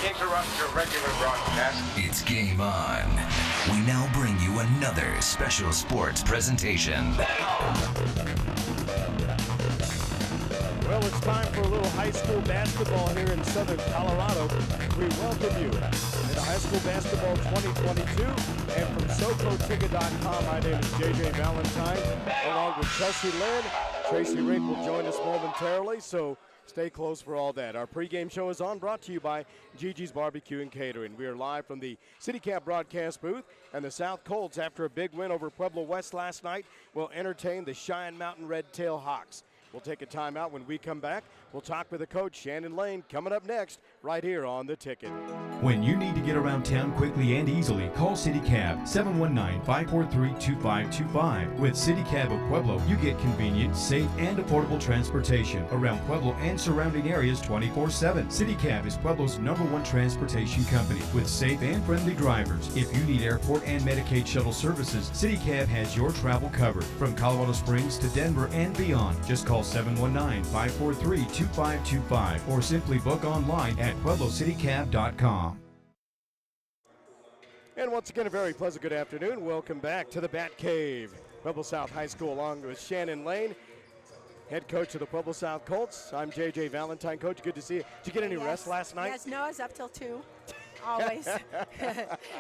interrupt your regular broadcast. It's game on. We now bring you another special sports presentation. Well, it's time for a little high school basketball here in southern Colorado. We welcome you to High School Basketball 2022. And from SoCoTicket.com, my name is JJ Valentine, along with Chelsea Lynn. Tracy Rink will join us momentarily, so stay close for all that. Our pregame show is on, brought to you by Gigi's Barbecue and Catering. We are live from the CityCap broadcast booth, and the South Colts, after a big win over Pueblo West last night, will entertain the Cheyenne Mountain Red Tail Hawks. We'll take a timeout. When we come back, we'll talk with the coach, Shannon Lane, coming up next, right here on The Ticket. When you need to get around town quickly and easily, call City Cab, 719-543-2525. With City Cab of Pueblo, you get convenient, safe, and affordable transportation around Pueblo and surrounding areas 24/7. City Cab is Pueblo's #1 transportation company with safe and friendly drivers. If you need airport and Medicaid shuttle services, City Cab has your travel covered. From Colorado Springs to Denver and beyond, just call 719-543-2525 or simply book online at PuebloCityCab.com. And once again, a very pleasant good afternoon. Welcome back to the Bat Cave. Pueblo South High School, along with Shannon Lane, head coach of the Pueblo South Colts. I'm JJ Valentine. Coach, good to see you. Did you get any rest last night? Yes, no, I was up till 2. Always. And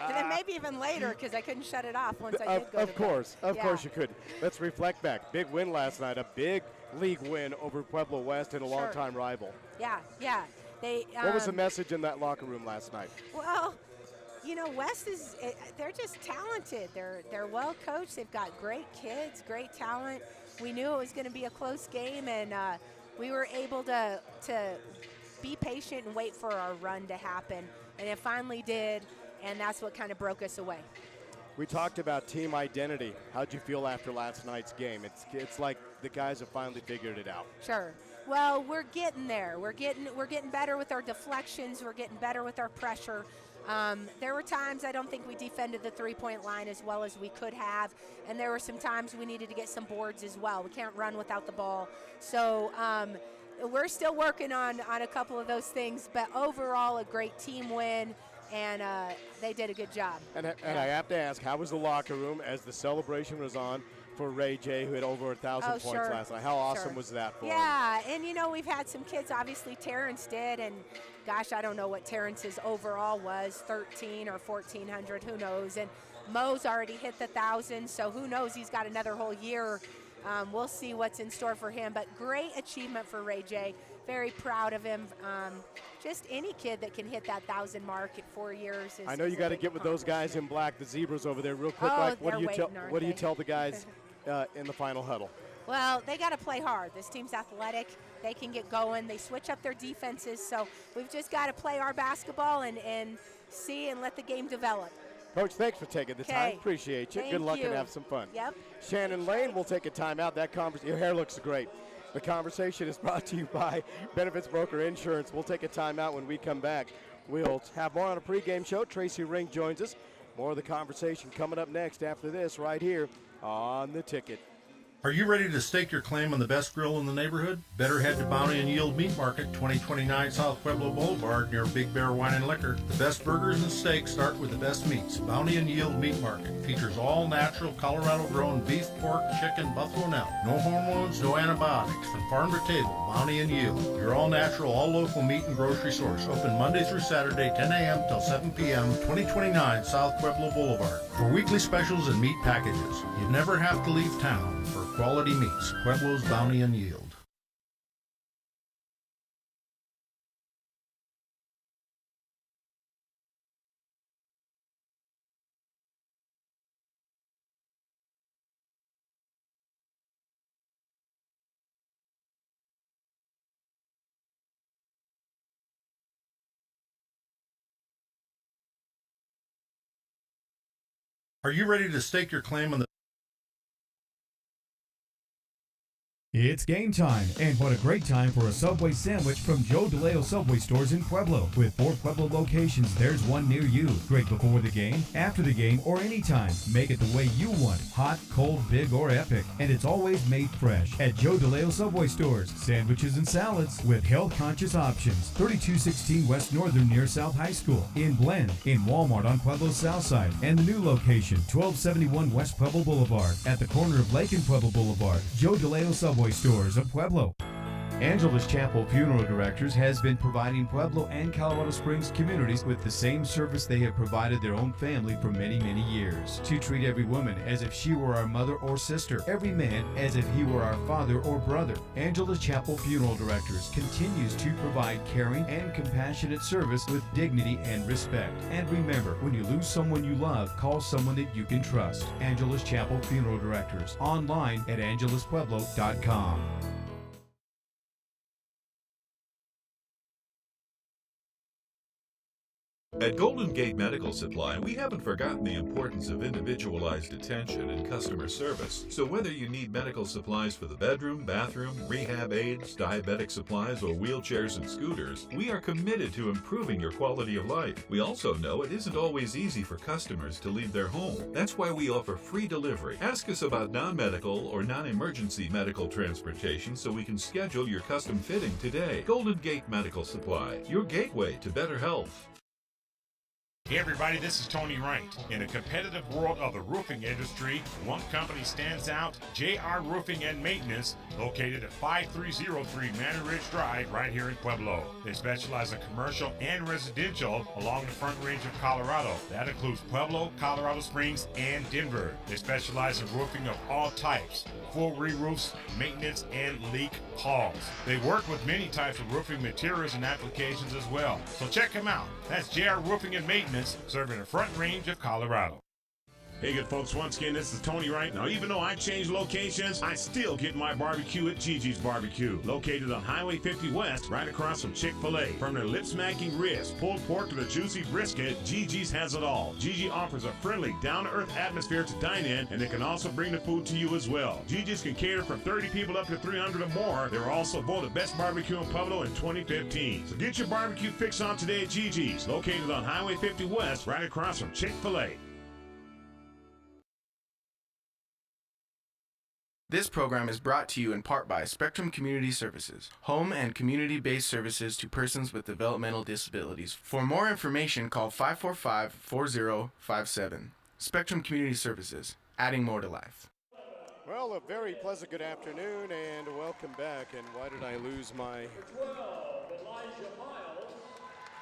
then maybe even later because I couldn't shut it off once I did go to Of course you could. Let's reflect back. Big win last night, a big league win over Pueblo West and a longtime rival. Yeah. What was the message in that locker room last night? Well, you know, West they're just talented. They're well coached. They've got great kids, great talent. We knew it was going to be a close game, and we were able to be patient and wait for our run to happen. And it finally did, and that's what kind of broke us away. We talked about team identity. How'd you feel after last night's game? It's like the guys have finally figured it out. Sure. Well, we're getting there. We're getting better with our deflections. We're getting better with our pressure. There were times I don't think we defended the three-point line as well as we could have, and there were some times we needed to get some boards as well. We can't run without the ball. So we're still working on a couple of those things, but overall a great team win, and they did a good job. And I have to ask, how was the locker room as the celebration was on for Ray J, who had over 1,000 points last night? How awesome was that for him? Yeah, and you know, we've had some kids, obviously Terrence did, and gosh, I don't know what Terrence's overall was, 13 or 1,400, who knows, and Mo's already hit the 1,000, so who knows, he's got another whole year. We'll see what's in store for him, but great achievement for Ray J. Very proud of him. Just any kid that can hit that 1,000 mark at 4 years is. I know you got to get with those guys in black, the zebras over there, real quick. What do you tell the guys in the final huddle? Well, they got to play hard. This team's athletic. They can get going. They switch up their defenses, so we've just got to play our basketball and see and let the game develop. Coach, thanks for taking the time. Appreciate you. Good luck and have some fun. Yep. Shannon Lane will take a timeout. Your hair looks great. The conversation is brought to you by Benefits Broker Insurance. We'll take a timeout. When we come back, we'll have more on a pregame show. Tracy Rink joins us. More of the conversation coming up next after this right here on The Ticket. Are you ready to stake your claim on the best grill in the neighborhood? Better head to Bounty and Yield Meat Market, 2029 South Pueblo Boulevard near Big Bear Wine and Liquor. The best burgers and steaks start with the best meats. Bounty and Yield Meat Market features all natural Colorado-grown beef, pork, chicken, buffalo, and elk. No hormones, no antibiotics. From farm to table, Bounty and Yield. Your all-natural, all-local meat and grocery source. Open Monday through Saturday, 10 a.m. till 7 p.m., 2029 South Pueblo Boulevard. For weekly specials and meat packages, you never have to leave town for quality meats. Pueblo's Bounty and Yield. Are you ready to stake your claim on the It's game time, and what a great time for a Subway sandwich from Joe DeLeo Subway stores in Pueblo. With 4 Pueblo locations, there's one near you. Great before the game, after the game, or anytime. Make it the way you want. Hot, cold, big, or epic. And it's always made fresh at Joe DeLeo Subway stores. Sandwiches and salads with health-conscious options. 3216 West Northern near South High School. In Blend, in Walmart on Pueblo's south side. And the new location, 1271 West Pueblo Boulevard. At the corner of Lake and Pueblo Boulevard. Joe DeLeo Subway stores of Pueblo. Angela's Chapel Funeral Directors has been providing Pueblo and Colorado Springs communities with the same service they have provided their own family for many, many years. To treat every woman as if she were our mother or sister, every man as if he were our father or brother. Angela's Chapel Funeral Directors continues to provide caring and compassionate service with dignity and respect. And remember, when you lose someone you love, call someone that you can trust. Angela's Chapel Funeral Directors. Online at angelaspueblo.com. At Golden Gate Medical Supply, we haven't forgotten the importance of individualized attention and customer service. So whether you need medical supplies for the bedroom, bathroom, rehab aids, diabetic supplies, or wheelchairs and scooters, we are committed to improving your quality of life. We also know it isn't always easy for customers to leave their home. That's why we offer free delivery. Ask us about non-medical or non-emergency medical transportation so we can schedule your custom fitting today. Golden Gate Medical Supply, your gateway to better health. Hey everybody, this is Tony Wright. In a competitive world of the roofing industry, one company stands out, JR Roofing and Maintenance, located at 5303 Manor Ridge Drive right here in Pueblo. They specialize in commercial and residential along the Front Range of Colorado. That includes Pueblo, Colorado Springs, and Denver. They specialize in roofing of all types, full re-roofs, maintenance, and leak calls. They work with many types of roofing materials and applications as well. So check them out. That's JR Roofing and Maintenance, serving the Front Range of Colorado. Hey good folks, once again, this is Tony Wright. Now even though I changed locations, I still get my barbecue at Gigi's Barbecue. Located on Highway 50 West, right across from Chick-fil-A. From their lip-smacking ribs, pulled pork to the juicy brisket, Gigi's has it all. Gigi offers a friendly, down-to-earth atmosphere to dine in, and they can also bring the food to you as well. Gigi's can cater from 30 people up to 300 or more. They were also voted Best Barbecue in Pueblo in 2015. So get your barbecue fix on today at Gigi's. Located on Highway 50 West, right across from Chick-fil-A. This program is brought to you in part by Spectrum Community Services, home and community-based services to persons with developmental disabilities. For more information, call 545-4057. Spectrum Community Services, adding more to life. Well, a very pleasant good afternoon and welcome back. And why did I lose my...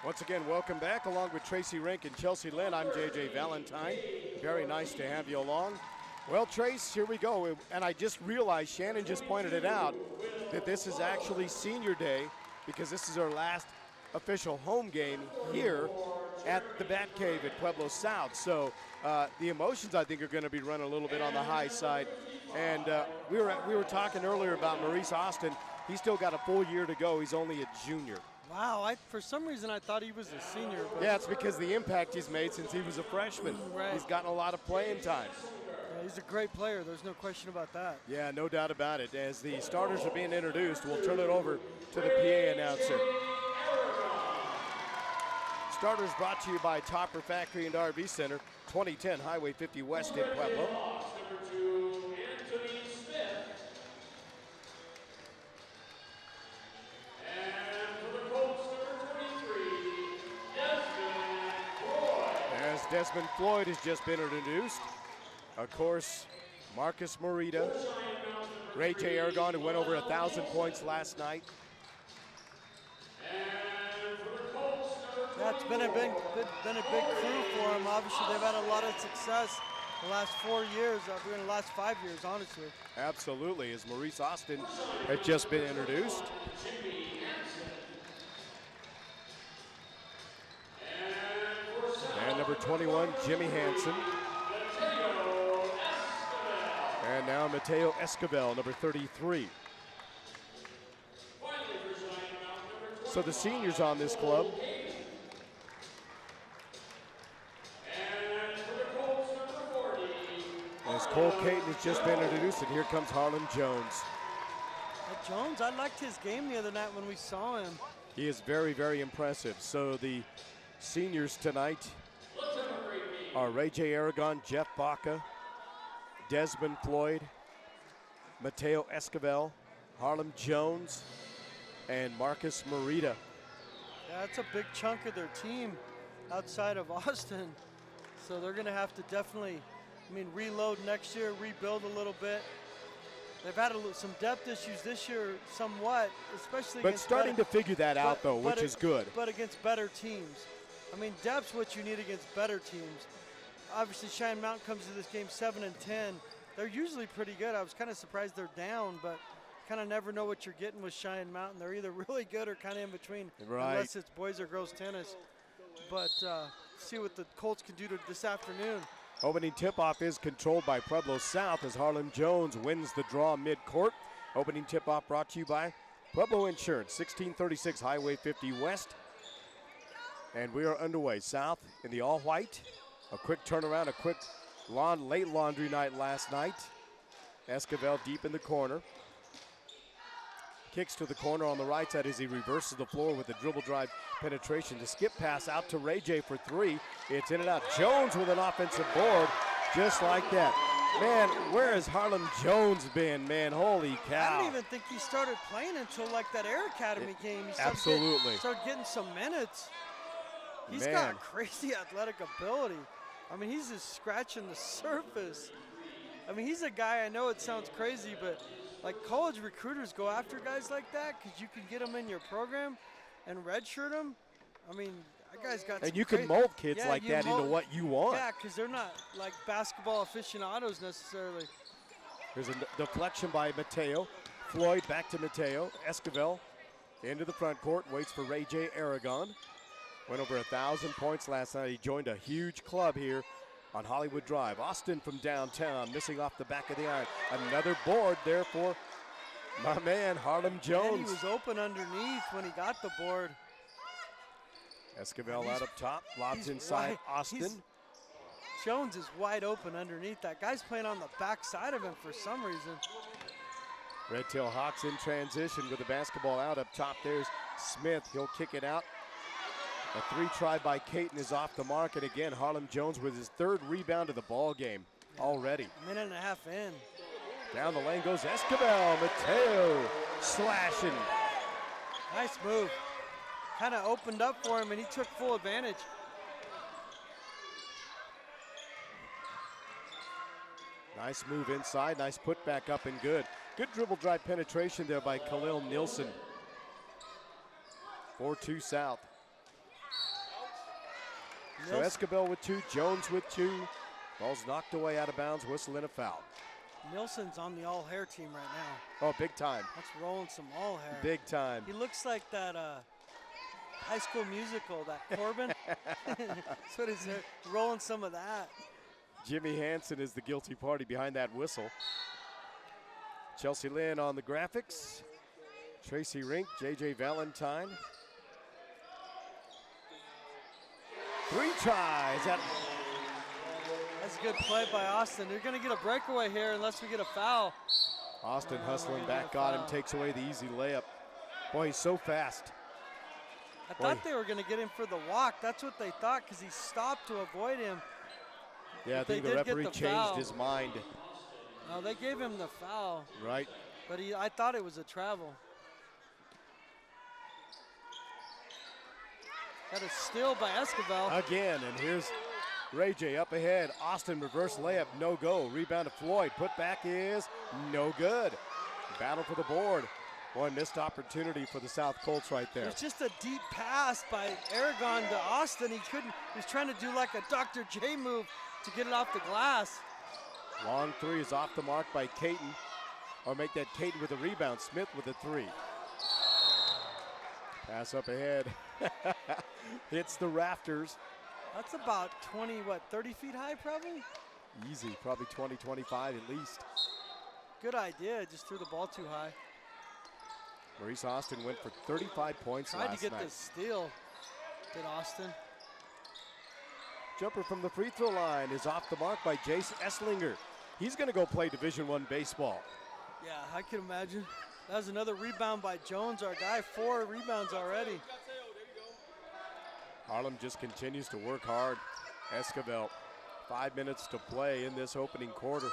Once again, welcome back along with Tracy Rink and Chelsea Lynn. I'm JJ Valentine. Very nice to have you along. Well, Trace, here we go. And I just realized, Shannon just pointed it out, that this is actually senior day because this is our last official home game here at the Bat Cave at Pueblo South. So the emotions, I think, are going to be running a little bit on the high side. And we were talking earlier about Maurice Austin. He's still got a full year to go. He's only a junior. Wow, for some reason I thought he was a senior. But yeah, it's because the impact he's made since he was a freshman. Right. He's gotten a lot of playing time. He's a great player. There's no question about that. Yeah, no doubt about it. As the starters are being introduced, we'll turn it over to the PA announcer. Starters brought to you by Topper Factory and RV Center, 2010 Highway 50 West in Pueblo. As Desmond Floyd has just been introduced. Of course, Marcus Morita, Ray J. Aragon, who went over 1,000 points last night. Yeah, it's been a big crew for them. Obviously, they've had a lot of success the last 4 years, in the last 5 years, honestly. Absolutely, as Maurice Austin has just been introduced. And number 21, Jimmy Hansen. And now Mateo Escobar, number 33. So the seniors on this club. As Cole Caton has just been introduced, and here comes Harlan Jones. Jones, I liked his game the other night when we saw him. He is very, very impressive. So the seniors tonight are Ray J. Aragon, Jeff Baca, Desmond Floyd, Mateo Esquivel, Harlem Jones, and Marcus Morita. Yeah, that's a big chunk of their team outside of Austin. So they're going to have to definitely, reload next year, rebuild a little bit. They've had some depth issues this year somewhat, especially But starting to figure that out, though, which is good. But against better teams. Depth's what you need against better teams. Obviously, Cheyenne Mountain comes to this game 7-10. They're usually pretty good. I was kind of surprised they're down, but kind of never know what you're getting with Cheyenne Mountain. They're either really good or kind of in between, unless it's boys or girls tennis. But see what the Colts can do this afternoon. Opening tip-off is controlled by Pueblo South as Harlem Jones wins the draw mid-court. Opening tip-off brought to you by Pueblo Insurance, 1636 Highway 50 West. And we are underway. South in the all-white. A quick turnaround, a quick late laundry night last night. Esquivel deep in the corner. Kicks to the corner on the right side as he reverses the floor with a dribble drive penetration. The skip pass out to Ray J for three. It's in and out. Jones with an offensive board just like that. Man, where has Harlem Jones been, man? Holy cow. I don't even think he started playing until like that Air Academy game. He started getting some minutes. He's got crazy athletic ability. He's just scratching the surface. He's a guy, I know it sounds crazy, but like college recruiters go after guys like that because you can get them in your program and redshirt them. That guy's got and you can mold kids like that into what you want. Yeah, because they're not like basketball aficionados necessarily. There's a deflection by Mateo. Floyd back to Mateo. Esquivel into the front court, waits for Ray J. Aragon. Went over 1,000 points last night. He joined a huge club here on Hollywood Drive. Austin from downtown, missing off the back of the iron. Another board there for my man, Harlem Jones. And he was open underneath when he got the board. Esquivel out up top, lobs inside Austin. Jones is wide open underneath. That guy's playing on the back side of him for some reason. Red Tail Hawks in transition with the basketball out up top. There's Smith, he'll kick it out. A three try by Caton is off the mark, and again, Harlem Jones with his third rebound of the ball game already. Minute and a half in. Down the lane goes Esquivel. Mateo slashing. Nice move. Kind of opened up for him, and he took full advantage. Nice move inside, nice put back up and good. Good dribble drive penetration there by Khalil Nilsson. 4-2 South. So Esquivel with two, Jones with two. Ball's knocked away out of bounds, whistle and a foul. Nilsson's on the all-hair team right now. Oh, big time. That's rolling some all-hair. Big time. He looks like that High School Musical, that Corbin. That's what he's rolling some of that. Jimmy Hansen is the guilty party behind that whistle. Chelsea Lynn on the graphics. Tracy Rink, J.J. Valentine. Three tries. That's a good play by Austin. They're going to get a breakaway here unless we get a foul. Austin hustling back on him, takes away the easy layup. Boy, he's so fast. I thought they were going to get him for the walk. That's what they thought because he stopped to avoid him. Yeah, I think the referee changed his mind. No, they gave him the foul. Right. But I thought it was a travel. Got a steal by Esquivel. Again, and here's Ray J up ahead. Austin reverse layup, no go. Rebound to Floyd. Put back is no good. Battle for the board. One missed opportunity for the South Colts right there. It's just a deep pass by Aragon to Austin. He was trying to do like a Dr. J move to get it off the glass. Long three is off the mark by Caton. Or make that Caton with a rebound. Smith with a three. Pass up ahead. Hits the rafters. That's about 30 feet high probably? Easy, probably 20, 25 at least. Good idea, just threw the ball too high. Maurice Austin went for 35 points last night. Tried to get this steal, did Austin. Jumper from the free throw line is off the mark by Jace Esslinger. He's going to go play Division I baseball. Yeah, I can imagine. That was another rebound by Jones, our guy. 4 rebounds already. Harlem just continues to work hard. Esquivel, 5 minutes to play in this opening quarter.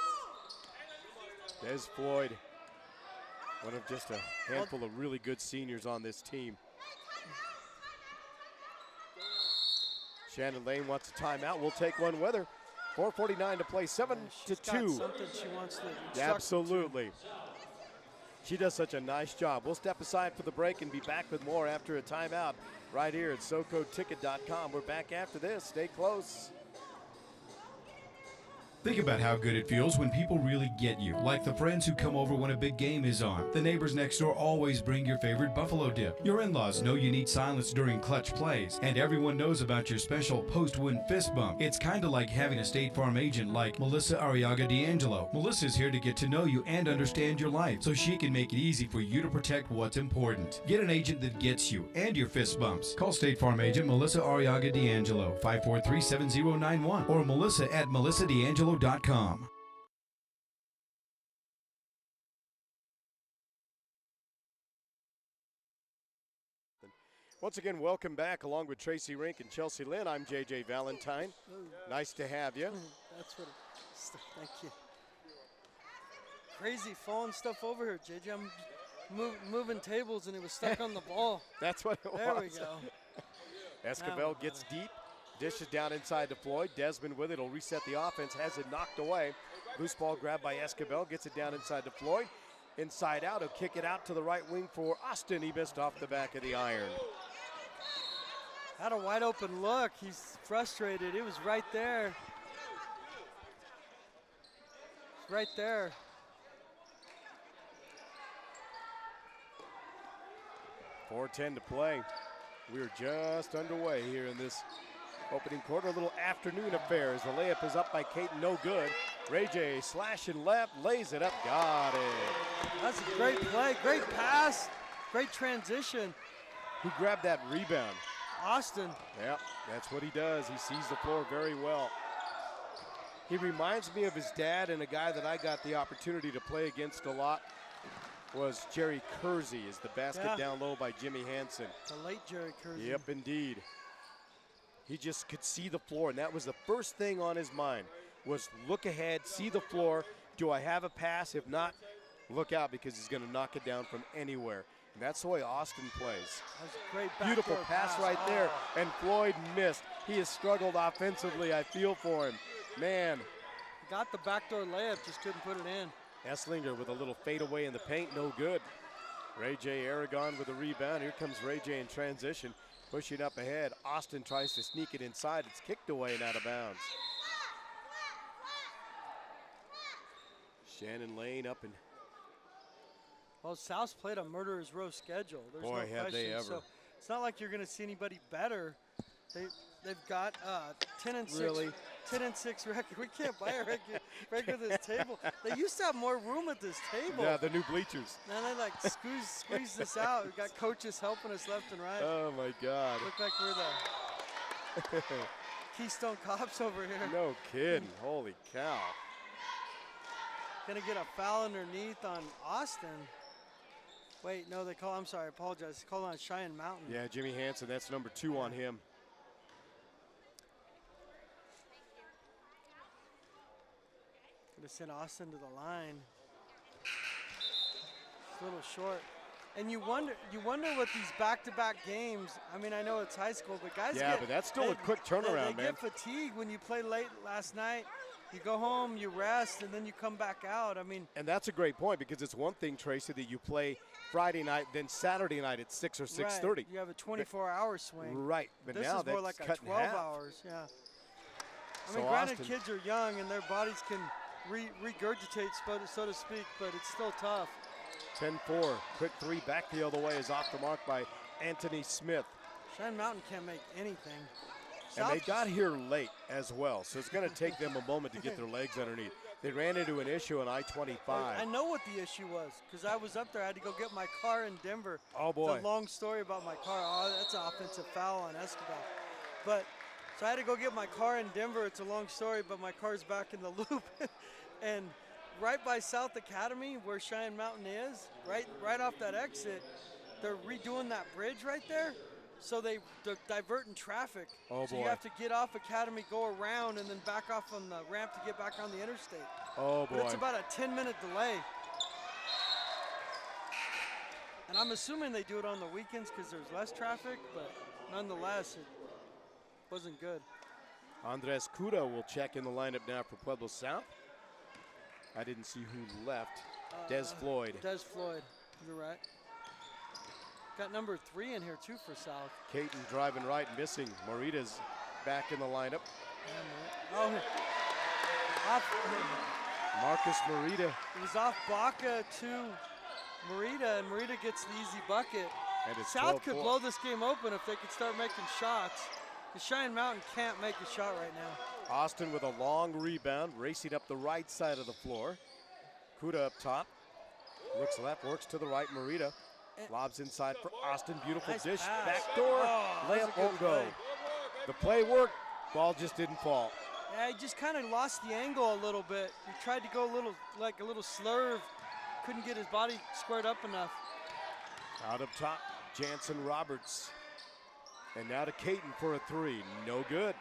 Des Floyd, one of just a handful of really good seniors on this team. Shannon Lane wants a timeout. We'll take one with her. 4:49 to play, 7-2. Got something she wants to instruct. Absolutely. She does such a nice job. We'll step aside for the break and be back with more after a timeout right here at SoCoTicket.com. We're back after this. Stay close. Think about how good it feels when people really get you, like the friends who come over when a big game is on. The neighbors next door always bring your favorite buffalo dip. Your in-laws know you need silence during clutch plays, and everyone knows about your special post-win fist bump. It's kind of like having a State Farm agent like Melissa Arriaga D'Angelo. Melissa's here to get to know you and understand your life, so she can make it easy for you to protect what's important. Get an agent that gets you and your fist bumps. Call State Farm agent Melissa Arriaga D'Angelo, 543-7091, or melissa@melissadiangelo.com. Once again, welcome back along with Tracy Rink and Chelsea Lynn. I'm JJ Valentine. Nice to have you. That's what thank you. Crazy falling stuff over here, JJ. I'm moving tables and it was stuck on the ball. That's what it was. There we go. Esquivel gets deep. Dishes down inside to Floyd. Desmond with it will reset the offense. Has it knocked away. Loose ball grabbed by Esquivel. Gets it down inside to Floyd. Inside out. He'll kick it out to the right wing for Austin. He missed off the back of the iron. Had a wide open look. He's frustrated. It was right there. It's right there. .410 to play. We're just underway here in this opening quarter. A little afternoon affair as the layup is up by Caton. No good. Ray J slashing left, lays it up. Got it. That's a great play. Great pass. Great transition. Who grabbed that rebound? Austin. Yeah, that's what he does. He sees the floor very well. He reminds me of his dad, and a guy that I got the opportunity to play against a lot was Jerry Kersey, is the basket down low by Jimmy Hansen. The late Jerry Kersey. Yep, indeed. He just could see the floor, and that was the first thing on his mind, was look ahead, see the floor. Do I have a pass? If not, look out, because he's going to knock it down from anywhere. And that's the way Austin plays. That's a great beautiful pass right there, and Floyd missed. He has struggled offensively. I feel for him. Man. He got the backdoor layup, just couldn't put it in. Esslinger with a little fadeaway in the paint, no good. Ray J. Aragon with a rebound. Here comes Ray J in transition, pushing up ahead. Austin tries to sneak it inside. It's kicked away and out of bounds. Shannon Lane up and. Well, South's played a murderer's row schedule. There's Boy, no question. have they ever. So it's not like you're going to see anybody better. They've got 10-6. Really? 10-6 record. We can't buy a record this table. They used to have more room at this table. Yeah, the new bleachers. Now they like squeeze this out. We've got coaches helping us left and right. Oh my God. Look like we're the Keystone Cops over here. No kidding. Holy cow. Gonna get a foul underneath on Austin. Wait, no, I'm sorry, I apologize. They called on Cheyenne Mountain. Yeah, Jimmy Hansen, that's number 2 on him. Could have sent Austin to the line. It's a little short. And you wonder what these back-to-back games, I mean, I know it's high school, but guys but that's still a quick turnaround, they man. get fatigued when you play late last night. You go home, you rest, and then you come back out. I mean, and that's a great point, because it's one thing, Tracy, that you play Friday night, then Saturday night at 6 or 6:30. Right. You have a 24-hour swing. Right, but this now is more like that's a cut in 12 half. hours. Yeah. I So mean, granted, Austin, kids are young and their bodies can regurgitate, so to speak, but it's still tough. 10-4, quick 3 back the other way is off the mark by Anthony Smith. Cheyenne Mountain can't make anything. And they got here late as well, so it's going to take them a moment to get their legs underneath. They ran into an issue on I-25. I know what the issue was, because I was up there. I had to go get my car in Denver. Oh, boy. It's a long story about my car. Oh, that's an offensive foul on Escobar. But, so I had to go get my car in Denver. It's a long story, but my car's back in the loop. And right by South Academy where Cheyenne Mountain is, right off that exit, they're redoing that bridge right there. So they're diverting traffic. Oh, so boy. you have to get off Academy, go around, and then back off on the ramp to get back on the interstate. Oh, boy. But it's about a 10-minute delay. And I'm assuming they do it on the weekends because there's less traffic, but nonetheless, it wasn't good. Andres Cura will check in the lineup now for Pueblo South. I didn't see who left. Des Floyd. Des Floyd, you're right. Got number 3 in here too for South. Caton driving right, missing. Morita's back in the lineup. Oh, Marcus Morita. It was off Baca to Morita, and Morita gets the easy bucket. And it's South could 12-4. blow this game open if they could start making shots. The Cheyenne Mountain can't make a shot right now. Austin with a long rebound, racing up the right side of the floor. Kuda up top. Looks left, works to the right. Morita lobs inside for Austin. Beautiful Nice dish. pass. Backdoor. That's a Layup good won't go. play. The play worked. Ball just didn't fall. Yeah, he just kind of lost the angle a little bit. He tried to go a little slurve. Couldn't get his body squared up enough. Out up top, Jansen Roberts. And now to Caton for a 3. No good.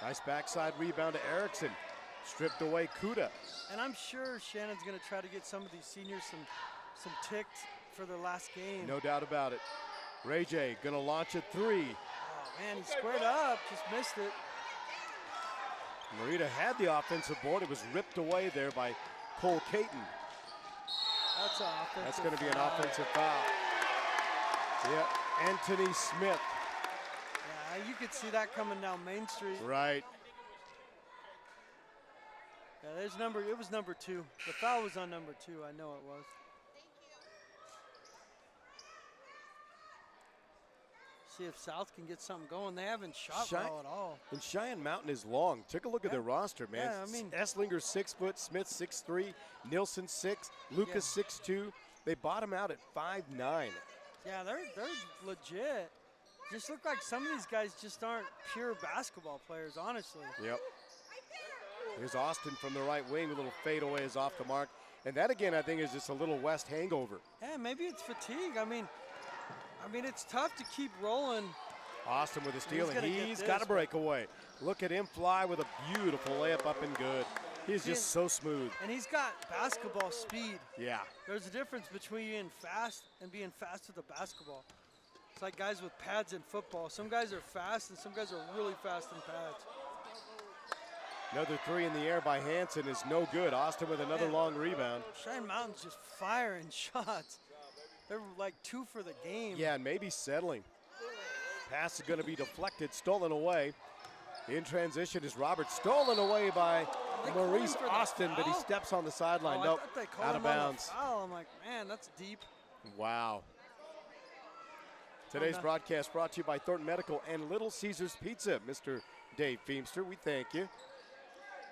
Nice backside rebound to Erickson. Stripped away Kuda. And I'm sure Shannon's going to try to get some of these seniors some ticks for their last game. No doubt about it. Ray J gonna launch a 3. Oh, man, he squared up, just missed it. Morita had the offensive board. It was ripped away there by Cole Caton. That's an offensive That's going to be an foul. offensive foul. Yeah, Anthony Smith. Yeah, you could see that coming down Main Street. Right. Yeah, it was number 2. The foul was on number 2, I know it was. See if South can get something going. They haven't shot well at all. And Cheyenne Mountain is long. Take a look at their roster, man. Yeah, I mean, Esslinger 6 foot, Smith 6'3", Nielsen 6, Lucas 6'2". They bottom out at 5'9". Yeah, they're legit. Just look like some of these guys just aren't pure basketball players, honestly. Yep. Here's Austin from the right wing. A little fadeaway is off the mark. And that, again, I think is just a little West hangover. Yeah, maybe it's fatigue. I mean, it's tough to keep rolling. Austin with a steal, and he's this, got a breakaway. Look at him fly with a beautiful layup up and good. He's just so smooth. And he's got basketball speed. Yeah. There's a difference between being fast and being fast with a basketball. It's like guys with pads in football. Some guys are fast and some guys are really fast in pads. Another 3 in the air by Hansen is no good. Austin with another long rebound. Cheyenne Mountain's just firing shots. They're like 2 for the game. Yeah, and maybe settling. Pass is going to be deflected, stolen away. In transition is Roberts, stolen away by Maurice Austin, but he steps on the sideline. Nope, out of bounds. I'm like, man, that's deep. Wow. Today's broadcast brought to you by Thornton Medical and Little Caesars Pizza. Mr. Dave Feemster, we thank you.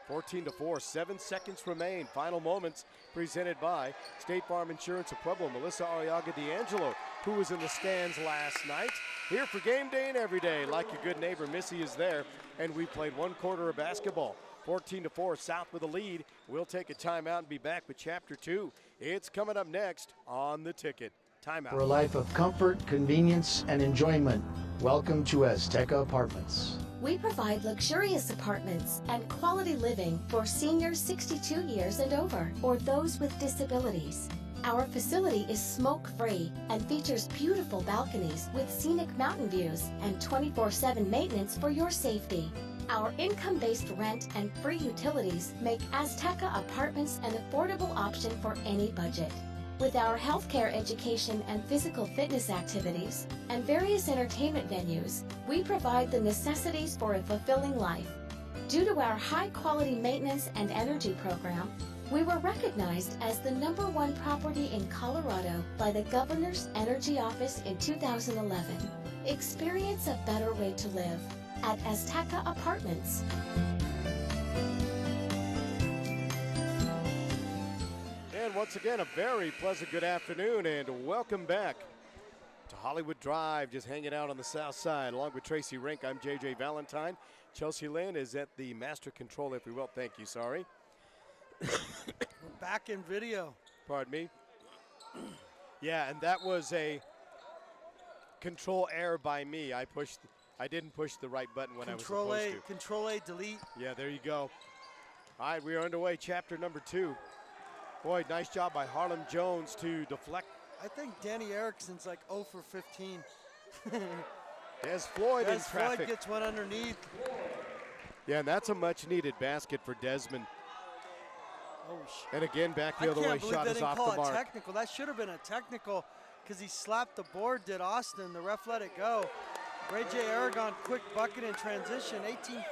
14-4, 7 seconds remain. Final moments presented by State Farm Insurance of Pueblo. Melissa Arriaga D'Angelo, who was in the stands last night, here for game day and every day. Like your good neighbor, Missy is there, and we played 1 quarter of basketball. 14-4, South with a lead. We'll take a timeout and be back with Chapter 2. It's coming up next on The Ticket. Timeout. For a life of comfort, convenience, and enjoyment, welcome to Azteca Apartments. We provide luxurious apartments and quality living for seniors 62 years and over, or those with disabilities. Our facility is smoke-free and features beautiful balconies with scenic mountain views and 24/7 maintenance for your safety. Our income-based rent and free utilities make Azteca Apartments an affordable option for any budget. With our healthcare education and physical fitness activities and various entertainment venues, we provide the necessities for a fulfilling life. Due to our high-quality maintenance and energy program, we were recognized as the #1 property in Colorado by the Governor's Energy Office in 2011. Experience a better way to live at Azteca Apartments. And once again, a very pleasant good afternoon and welcome back to Hollywood Drive, just hanging out on the south side. Along with Tracy Rink, I'm JJ Valentine. Chelsea Lynn is at the master control, if we will. Thank you, sorry. We're back in video. Pardon me. Yeah, and that was a control error by me. I didn't push the right button when I was supposed to. Control A, delete. Yeah, there you go. All right, we are underway, chapter number 2. Boy, nice job by Harlem Jones to deflect. I think Danny Erickson's like 0 for 15. Des Floyd in traffic. Floyd gets one underneath. Yeah, and that's a much-needed basket for Desmond. Oh, and again, back the other way, shot is off the mark. I can't believe they didn't call it technical. That should have been a technical because he slapped the board, did Austin. The ref let it go. Ray J. Aragon, quick bucket in transition,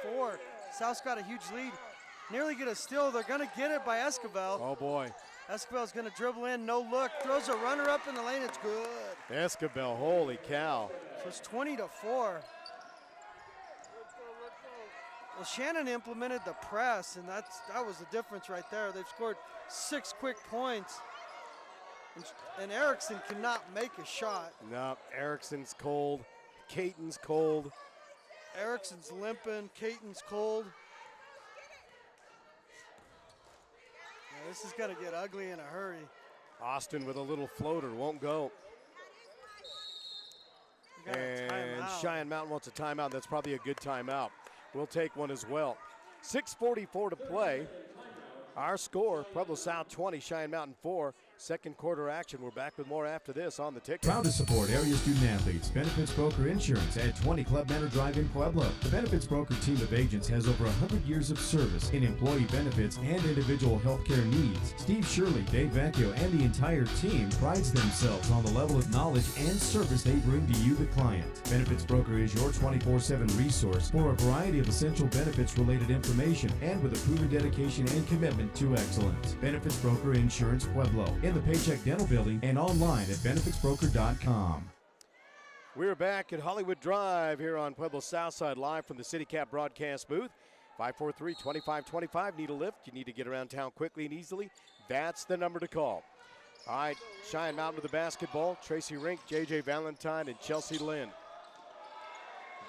18-4. South's got a huge lead. Nearly get a steal. They're going to get it by Esquivel. Oh, boy. Esquivel's going to dribble in, no look. Throws a runner up in the lane. It's good. Esquivel, holy cow. So it's 20-4. Well, Shannon implemented the press, and that was the difference right there. They've scored 6 quick points, and Erickson cannot make a shot. No, Erickson's cold. Caton's cold. Erickson's limping. Caton's cold. Yeah, this is going to get ugly in a hurry. Austin with a little floater, won't go. And Cheyenne Mountain wants a timeout. That's probably a good timeout. We'll take one as well. 6:44 to play. Our score, Pueblo South 20, Cheyenne Mountain 4. Second quarter action. We're back with more after this on the ticket. Proud to support area student athletes. Benefits Broker Insurance at 20 Club Manor Drive in Pueblo. The Benefits Broker team of agents has over 100 years of service in employee benefits and individual health care needs. Steve Shirley, Dave Vecchio, and the entire team prides themselves on the level of knowledge and service they bring to you, the client. Benefits Broker is your 24/7 resource for a variety of essential benefits-related information and with a proven dedication and commitment to excellence. Benefits Broker Insurance Pueblo in the Paycheck Dental Building and online at benefitsbroker.com. We're back at Hollywood Drive here on Pueblo Southside, live from the CityCap broadcast booth. 543-2525. Need a lift? You need to get around town quickly and easily? That's the number to call. All right, Cheyenne Mountain with the basketball. Tracy Rink, J.J. Valentine, and Chelsea Lynn.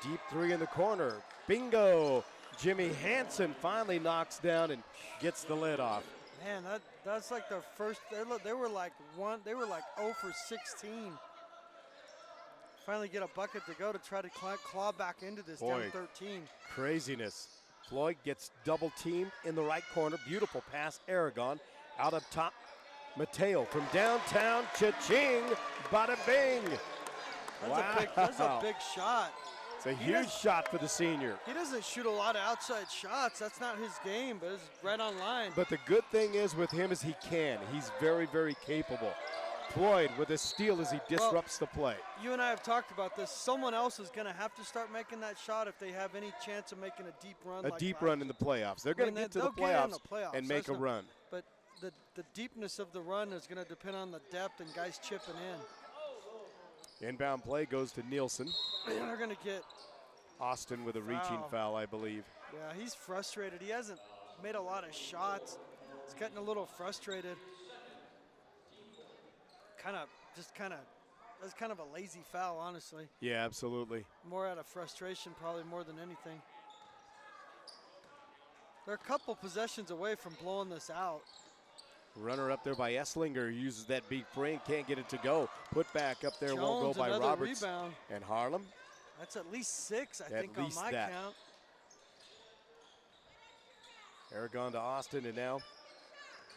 Deep three in the corner. Bingo! Jimmy Hansen finally knocks down and gets the lid off. Man, that's like their first. They were like 0 for 16. Finally get a bucket to go to try to claw back into this. Down 13. Craziness. Floyd gets double teamed in the right corner. Beautiful pass, Aragon. Out up top, Mateo from downtown. Cha-ching, bada bing. That's a big shot. It's a huge shot for the senior. He doesn't shoot a lot of outside shots. That's not his game, but it's right on line. But the good thing is with him is he can. He's very, very capable. Floyd with a steal as he disrupts the play. You and I have talked about this. Someone else is going to have to start making that shot if they have any chance of making a deep run. Run in the playoffs. They're going to get to the playoffs and make a run. But the deepness of the run is going to depend on the depth and guys chipping in. Inbound play goes to Nielsen. They're going to get Austin with a reaching foul, I believe. Yeah, he's frustrated. He hasn't made a lot of shots. He's getting a little frustrated. That's kind of a lazy foul, honestly. Yeah, absolutely. More out of frustration, probably more than anything. They're a couple possessions away from blowing this out. Runner up there by Esslinger, uses that big frame, can't get it to go. Put back up there, Jones, won't go by Roberts. Rebound. And Harlem. That's at least 6, I think, on my count. Aragon to Austin, and now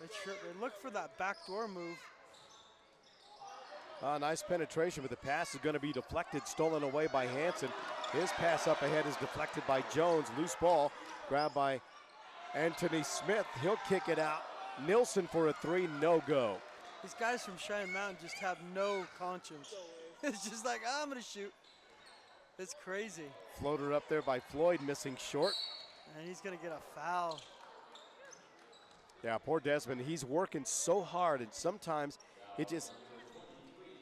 they look for that backdoor move. Nice penetration, but the pass is going to be deflected, stolen away by Hansen. His pass up ahead is deflected by Jones. Loose ball, grabbed by Anthony Smith. He'll kick it out. Nilsson for a 3, no go. These guys from Cheyenne Mountain just have no conscience. It's just like, I'm going to shoot. It's crazy. Floater up there by Floyd, missing short. And he's going to get a foul. Yeah, poor Desmond. He's working so hard, and sometimes it just,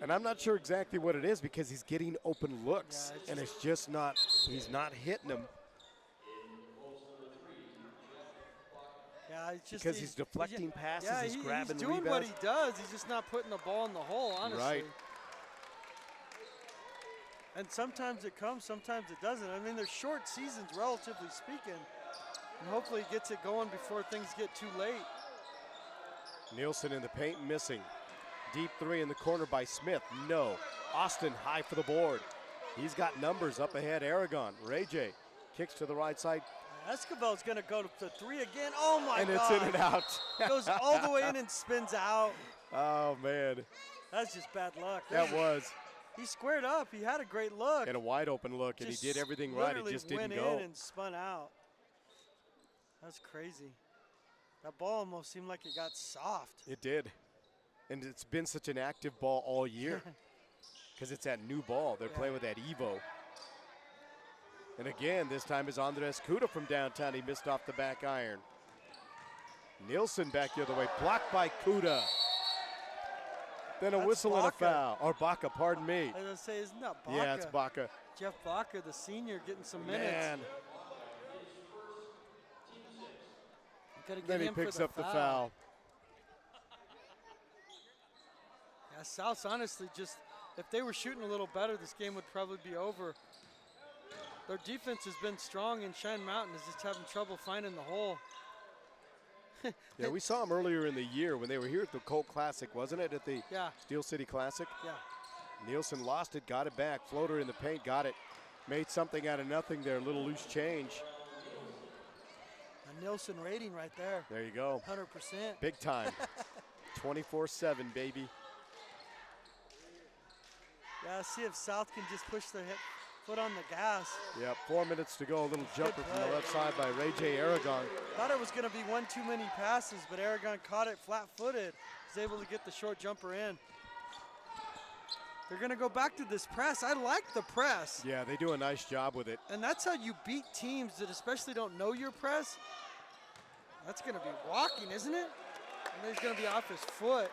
and I'm not sure exactly what it is because he's getting open looks, and it's just not, he's not hitting them. Yeah, it's just because he's deflecting passes, he's grabbing he's doing rebounds. what he does. He's just not putting the ball in the hole, honestly. Right. And sometimes it comes, sometimes it doesn't. I mean, they're short seasons, relatively speaking. And hopefully he gets it going before things get too late. Nielsen in the paint, missing. Deep three in the corner by Smith. No. Austin high for the board. He's got numbers up ahead. Aragon. Ray J kicks to the right side. Escobar's going to go to three again. Oh, my God. And it's in and out. Goes all the way in and spins out. Oh, man. That's just bad luck. That was. He squared up. He had a great look. And a wide open look, and he did everything right. It just didn't go. Went in and spun out. That's crazy. That ball almost seemed like it got soft. It did. And it's been such an active ball all year because it's that new ball. They're playing with that Evo. And again, this time is Andres Cuda from downtown. He missed off the back iron. Nielsen back the other way, blocked by Cuda. Then a whistle and a foul. Or Baca, pardon me. I was going to say, isn't that Baca? Yeah, it's Baca. Jeff Baca, the senior, getting some minutes. Man. Then he picks up the foul. Yeah, South's honestly just, if they were shooting a little better, this game would probably be over. Their defense has been strong, and Cheyenne Mountain is just having trouble finding the hole. Yeah, we saw them earlier in the year when they were here at the Colt Classic, wasn't it, at the Steel City Classic? Yeah. Nielsen lost it, got it back. Floater in the paint, got it. Made something out of nothing there, a little loose change. A Nielsen rating right there. There you go. 100%. Big time. 24/7, baby. Yeah, see if South can just push their foot on the gas. Yep, 4 minutes to go. A little jumper from the left side by Ray J. Aragon. Thought it was going to be one too many passes, but Aragon caught it flat-footed. Was able to get the short jumper in. They're going to go back to this press. I like the press. Yeah, they do a nice job with it. And that's how you beat teams that especially don't know your press. That's going to be walking, isn't it? And he's going to be off his foot.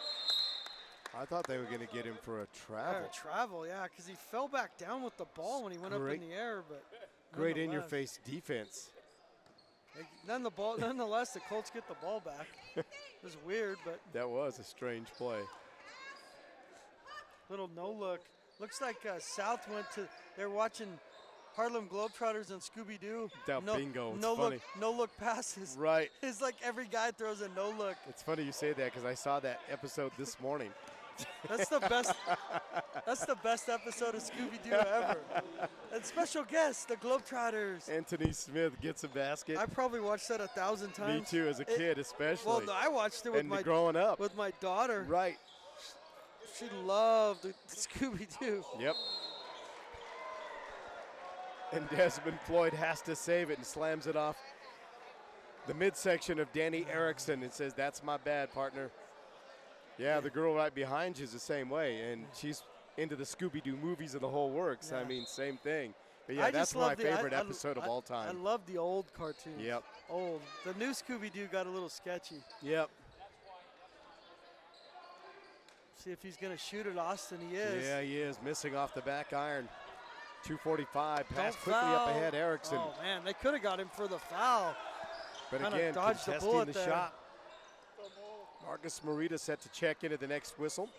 I thought they were going to get him for a travel. Yeah, because he fell back down with the ball when he went up in the air. But great in-your-face defense. Nonetheless, the Colts get the ball back. It was weird, but that was a strange play. Little no look. Looks like South went to. They're watching Harlem Globetrotters and Scooby-Doo. Bingo. It's funny. No look passes. Right. It's like every guy throws a no look. It's funny you say that because I saw that episode this morning. That's the best. That's the best episode of Scooby-Doo ever. And special guest, the Globetrotters. Anthony Smith gets a basket. I probably watched that 1,000 times. Me too, as a kid, especially. Well, I watched it with growing up with my daughter. Right. She loved Scooby-Doo. Yep. And Desmond Floyd has to save it and slams it off the midsection of Danny Erickson and says, "That's my bad, partner." Yeah, the girl right behind you is the same way, and she's into the Scooby-Doo movies and the whole works. Yeah. I mean, same thing. But yeah, that's my favorite episode of all time. I love the old cartoons. Yep. Old. The new Scooby-Doo got a little sketchy. Yep. See if he's going to shoot at Austin. He is. Yeah, he is. Missing off the back iron. 2:45. Pass quickly up ahead, Erickson. Oh, man. They could have got him for the foul. But Kinda again, dodged the contesting bullet the there. shot. Marcus Morita set to check into the next whistle.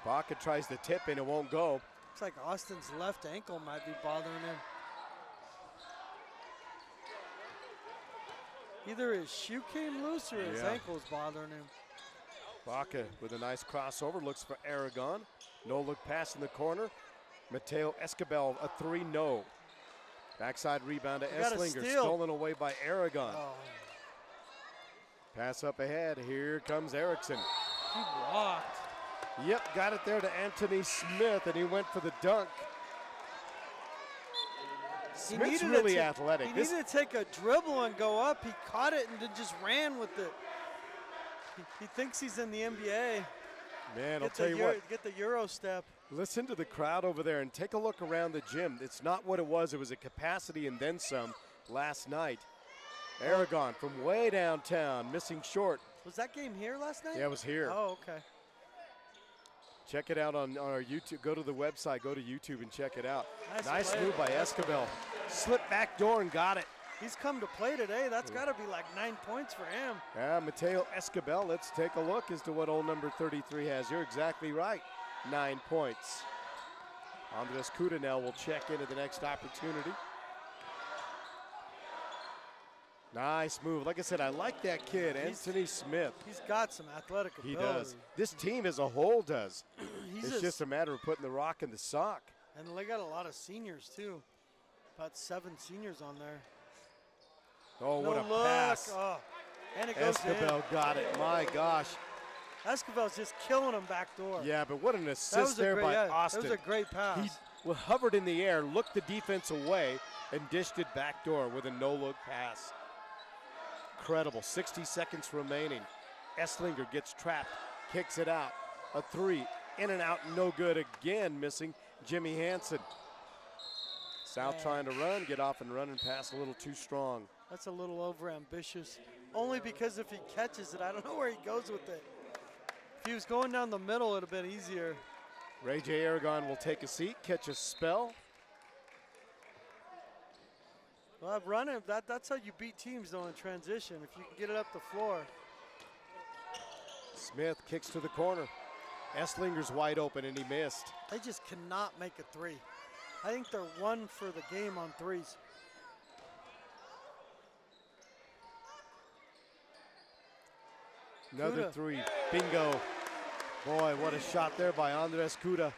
Baca tries to tip and it won't go. Looks like Austin's left ankle might be bothering him. Either his shoe came loose or his ankle's bothering him. Baca with a nice crossover, looks for Aragon. No look pass in the corner. Mateo Escobar, a 3, no. Backside rebound to Esslinger, stolen away by Aragon. Oh. Pass up ahead, here comes Erickson. He blocked. Yep, got it there to Anthony Smith, and he went for the dunk. Smith's really athletic. He needed to take a dribble and go up. He caught it and then just ran with it. He thinks he's in the NBA. Man, I'll tell you what. Get the Euro step. Listen to the crowd over there and take a look around the gym. It's not what it was. It was a capacity and then some last night. Aragon from way downtown, missing short. Was that game here last night? Yeah, it was here. Oh, okay. Check it out on our YouTube. Go to the website, go to YouTube and check it out. Nice play move by Escobar. Slipped back door and got it. He's come to play today. That's got to be like 9 points for him. Yeah, Mateo Escobar. Let's take a look as to what old number 33 has. You're exactly right. 9 points. Andres Cuda now will check into the next opportunity. Nice move. Like I said, I like that kid, Anthony Smith. He's got some athletic ability. He does. This team as a whole does. It's just a matter of putting the rock in the sock. And they got a lot of seniors, too. About 7 seniors on there. Oh, what a pass. Oh. And it goes Escobar got it. My gosh. Escobar's just killing him back door. Yeah, but what an assist there by Austin. That was a great pass. He hovered in the air, looked the defense away, and dished it back door with a no-look pass. Incredible. 60 seconds remaining. Esslinger gets trapped, kicks it out. A 3, in and out, no good again, missing Jimmy Hansen. South trying to run, get off and run and pass a little too strong. That's a little over-ambitious, only because if he catches it, I don't know where he goes with it. If he was going down the middle, it would have been easier. Ray J. Aragon will take a seat, catch a spell. Well, running, that's how you beat teams, though, in transition, if you can get it up the floor. Smith kicks to the corner. Esslinger's wide open, and he missed. They just cannot make a 3. I think they're 1 for the game on 3s. Another 3, bingo. Boy, what a shot there by Andres Cuda.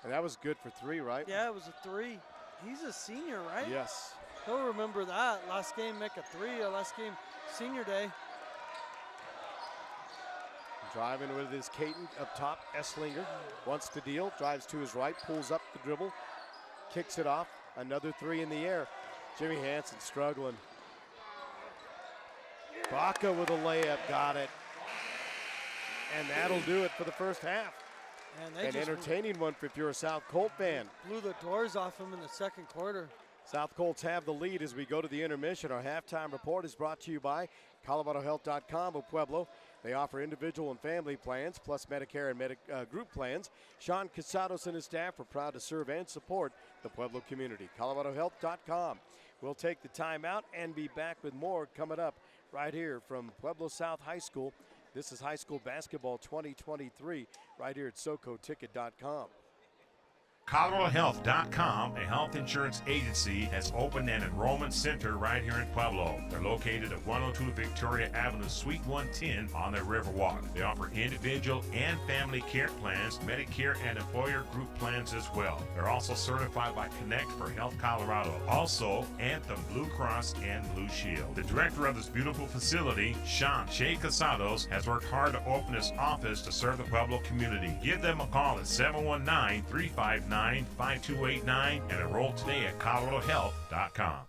And that was good for 3, right? Yeah, it was a 3. He's a senior, right? Yes. He'll remember that. Last game, make a 3. Last game, senior day. Driving with his Caton up top. Esslinger wants to deal, drives to his right, pulls up the dribble, kicks it off. Another 3 in the air. Jimmy Hansen struggling. Baca with a layup, got it. And that'll do it for the first half. An entertaining one if you're a South Colt fan. Blew the doors off him in the second quarter. South Colts have the lead as we go to the intermission. Our halftime report is brought to you by ColoradoHealth.com of Pueblo. They offer individual and family plans, plus Medicare and group plans. Sean Casados and his staff are proud to serve and support the Pueblo community. ColoradoHealth.com. We'll take the timeout and be back with more coming up right here from Pueblo South High School. This is high school basketball 2023 right here at SoCoTicket.com. ColoradoHealth.com, a health insurance agency, has opened an enrollment center right here in Pueblo. They're located at 102 Victoria Avenue, Suite 110 on the Riverwalk. They offer individual and family care plans, Medicare and employer group plans as well. They're also certified by Connect for Health Colorado. Also, Anthem Blue Cross and Blue Shield. The director of this beautiful facility, Sean Casados, has worked hard to open his office to serve the Pueblo community. Give them a call at 719-359-5289 and enroll today at ColoradoHealth.com.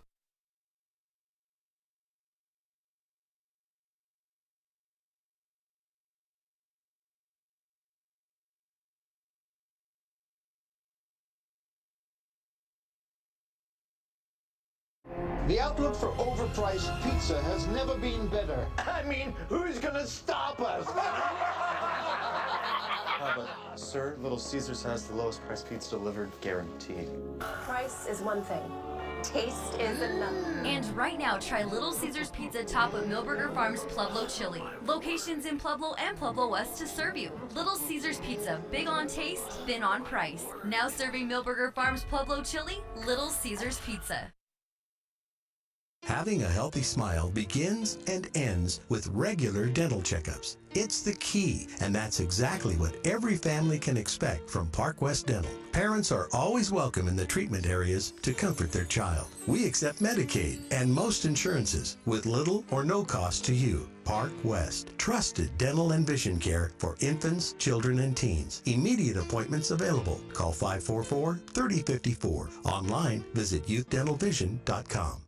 The outlook for overpriced pizza has never been better. I mean, who's gonna stop us? But, sir, Little Caesars has the lowest price pizza delivered guaranteed. Price is one thing. Taste is another. And right now, try Little Caesars Pizza topped with Millburger Farms Pueblo chili. Locations in Pueblo and Pueblo West to serve you. Little Caesars Pizza, big on taste, thin on price. Now serving Millburger Farms Pueblo chili, Little Caesars Pizza. Having a healthy smile begins and ends with regular dental checkups. It's the key, and that's exactly what every family can expect from Park West Dental. Parents are always welcome in the treatment areas to comfort their child. We accept Medicaid and most insurances with little or no cost to you. Park West, trusted dental and vision care for infants, children, and teens. Immediate appointments available. Call 544-3054. Online, visit youthdentalvision.com.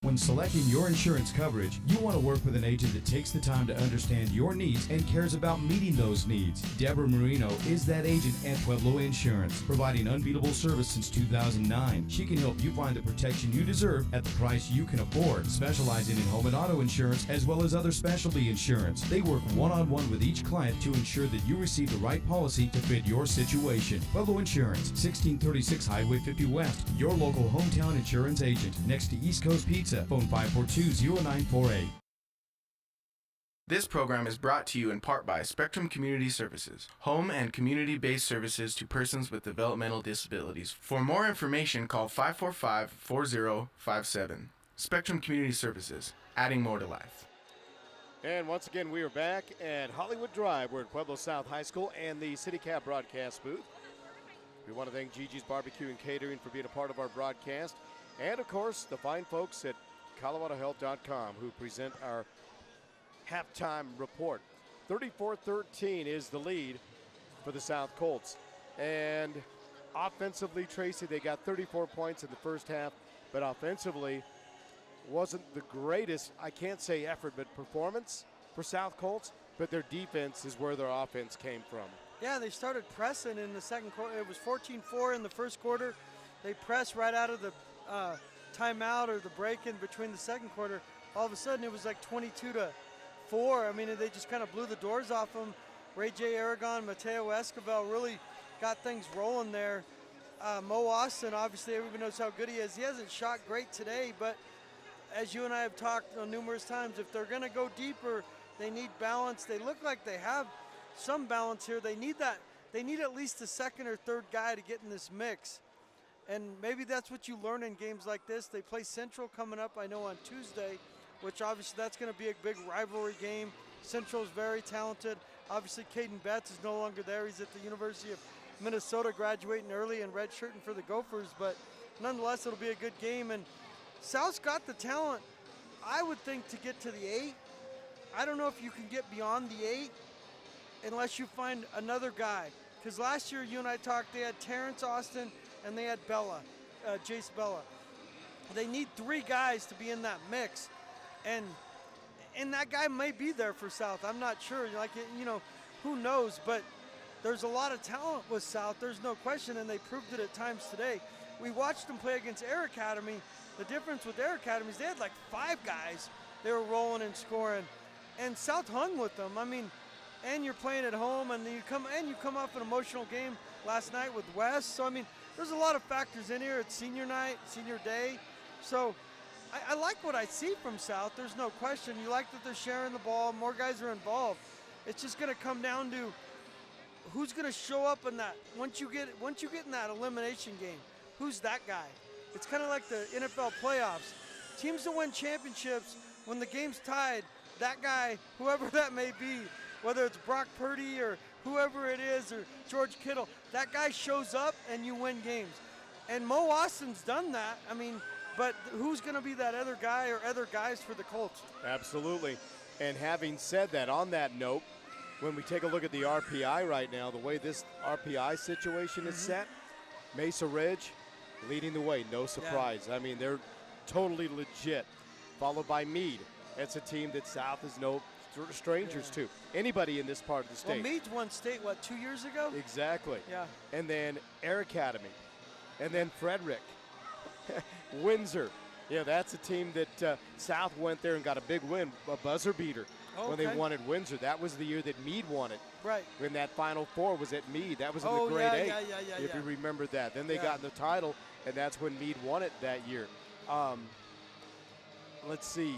When selecting your insurance coverage, you want to work with an agent that takes the time to understand your needs and cares about meeting those needs. Deborah Marino is that agent at Pueblo Insurance, providing unbeatable service since 2009. She can help you find the protection you deserve at the price you can afford, specializing in home and auto insurance as well as other specialty insurance. They work one-on-one with each client to ensure that you receive the right policy to fit your situation. Pueblo Insurance, 1636 Highway 50 West, your local hometown insurance agent, next to East Coast Pizza. Phone 542-0948. This program is brought to you in part by Spectrum Community Services, home and community-based services to persons with developmental disabilities. For more information, call 545-4057. Spectrum Community Services, adding more to life. And once again, we are back at Hollywood Drive. We're at Pueblo South High School and the CityCab broadcast booth. We want to thank Gigi's Barbecue and Catering for being a part of our broadcast. And, of course, the fine folks at ColoradoHealth.com who present our halftime report. 34-13 is the lead for the South Colts. And offensively, Tracy, they got 34 points in the first half, but offensively wasn't the greatest, I can't say effort, but performance for South Colts, but their defense is where their offense came from. Yeah, they started pressing in the second quarter. It was 14-4 in the first quarter. They pressed right out of the timeout or the break in between the second quarter. All of a sudden, it was like 22-4. I mean, they just kind of blew the doors off them. Ray J. Aragon, Mateo Escobar really got things rolling there. Mo Austin, obviously, everybody knows how good he is. He hasn't shot great today, but as you and I have talked numerous times, if they're going to go deeper, they need balance. They look like they have some balance here. They need that. They need at least a second or third guy to get in this mix. And maybe that's what you learn in games like this. They play Central coming up, I know, on Tuesday, which obviously that's going to be a big rivalry game. Central's very talented. Obviously, Caden Betts is no longer there. He's at the University of Minnesota graduating early and redshirting for the Gophers. But nonetheless, it'll be a good game. And South's got the talent, I would think, to get to the 8. I don't know if you can get beyond the 8 unless you find another guy. Because last year, you and I talked, they had Terrence Austin and they had Bella, Jace Bella. They need 3 guys to be in that mix. And that guy may be there for South. I'm not sure. Like, you know, who knows? But there's a lot of talent with South. There's no question, and they proved it at times today. We watched them play against Air Academy. The difference with Air Academy is they had like 5 guys. They were rolling and scoring, and South hung with them. I mean, and you're playing at home, and you come off an emotional game last night with West. So I mean, there's a lot of factors in here. It's senior night, senior day. So I like what I see from South. There's no question. You like that they're sharing the ball. More guys are involved. It's just going to come down to who's going to show up in that. Once you get in that elimination game, who's that guy? It's kind of like the NFL playoffs. Teams that win championships, when the game's tied, that guy, whoever that may be, whether it's Brock Purdy or whoever it is, or George Kittle, that guy shows up and you win games. And Mo Austin's done that. I mean, but who's going to be that other guy or other guys for the Colts? Absolutely. And having said that, on that note, when we take a look at the RPI right now, the way this RPI situation is set, Mesa Ridge leading the way, no surprise. Yeah. I mean, they're totally legit. Followed by Meade. It's a team that South is no strangers to. Anybody in this part of the state. Well, Meade's won state, 2 years ago? Exactly. Yeah. And then Air Academy. And then Frederick. Windsor. Yeah, that's a team that South went there and got a big win, a buzzer beater. When they won at Windsor. That was the year that Meade won it. Right. When that Final Four was at Meade. That was in the grade 8, if you remember that. Then they got in the title, and that's when Meade won it that year. Let's see.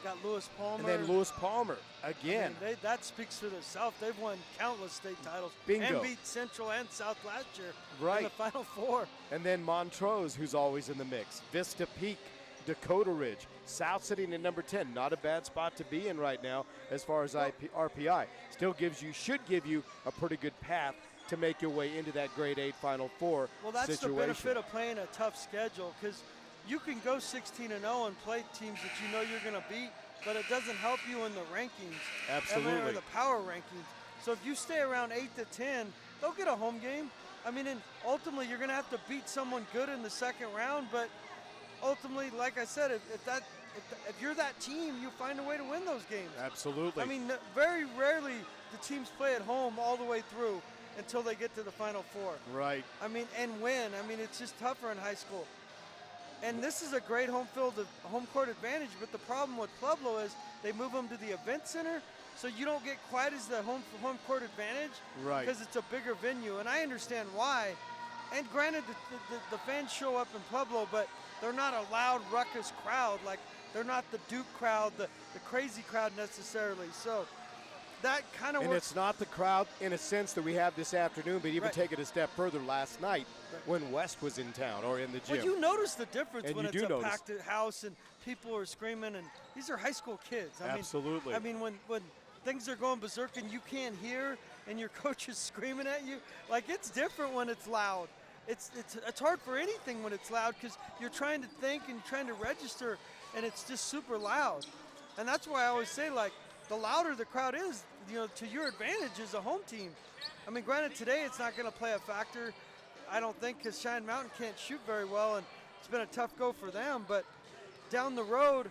Got Lewis Palmer. And then Lewis Palmer, again. I mean, that speaks for themselves. They've won countless state titles. Bingo. And beat Central and South last year in the Final Four. And then Montrose, who's always in the mix. Vista Peak, Dakota Ridge. South sitting at number 10. Not a bad spot to be in right now as far as RPI. Still should give you a pretty good path to make your way into that grade 8 Final Four Well, that's situation. the benefit of playing a tough schedule, because you can go 16-0 and play teams that you know you're going to beat, but it doesn't help you in the rankings. Absolutely. Or the power rankings. So if you stay around 8 to 10, they'll get a home game. I mean, and ultimately you're going to have to beat someone good in the second round, but ultimately, like I said, if you're that team, you find a way to win those games. Absolutely. I mean, very rarely the teams play at home all the way through until they get to the Final Four. Right. I mean, and win. I mean, it's just tougher in high school. And this is a great home court advantage, but the problem with Pueblo is they move them to the event center, so you don't get quite as the home court advantage. Right. Because it's a bigger venue, and I understand why. And granted, the fans show up in Pueblo, but they're not a loud, ruckus crowd. Like, they're not the Duke crowd, the crazy crowd necessarily. So that kind of works. And it's not the crowd in a sense that we have this afternoon, but even take it a step further last night when West was in town or in the gym. Well, you notice the difference and when you it's do a notice. packed house and people are screaming, and these are high school kids. Absolutely. I mean, when things are going berserk and you can't hear and your coach is screaming at you, like, it's different when it's loud. It's hard for anything when it's loud because you're trying to think and trying to register, and it's just super loud. And that's why I always say, like, the louder the crowd is, to your advantage as a home team. I mean, granted, today it's not going to play a factor, I don't think, because Cheyenne Mountain can't shoot very well, and it's been a tough go for them. But down the road,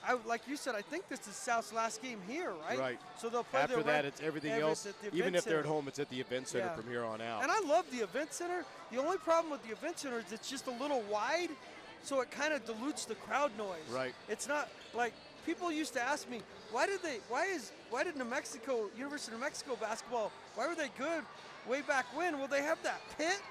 I like you said, I think this is South's last game here, right? Right. So they'll play after that, it's everything else. Even if they're at home, it's at the event center from here on out. And I love the event center. The only problem with the event center is it's just a little wide, so it kind of dilutes the crowd noise. Right. It's not like people used to ask me, why did New Mexico, University of New Mexico basketball, why were they good way back when? Well, they have that pit.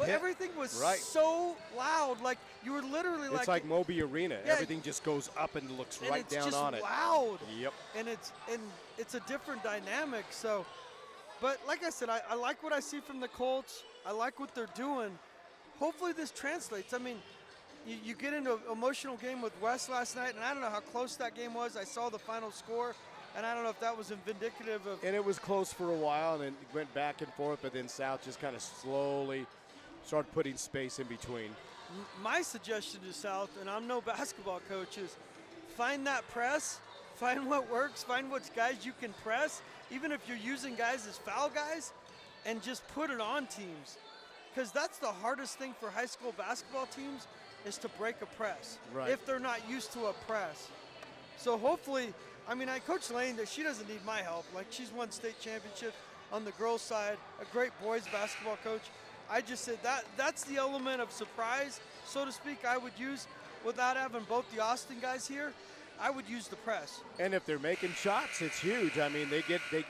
Everything was so loud, like you were literally it's like Moby Arena. Yeah, everything just goes up and looks right down on it. It's just loud. Yep. And it's a different dynamic. So, but like I said, I like what I see from the Colts. I like what they're doing. Hopefully this translates. I mean, you get into an emotional game with West last night, and I don't know how close that game was. I saw the final score, and I don't know if that was indicative of. And it was close for a while, and then it went back and forth, but then South just kind of slowly started putting space in between. My suggestion to South, and I'm no basketball coach, is find that press, find what works, find what guys you can press, even if you're using guys as foul guys, and just put it on teams. Because that's the hardest thing for high school basketball teams is to break a press if they're not used to a press. So hopefully, I mean, I coach Lane that she doesn't need my help. Like, she's won state championships on the girls' side, a great boys basketball coach. I just said that's the element of surprise, so to speak, I would use without having both the Austin guys here. I would use the press. And if they're making shots, it's huge. I mean,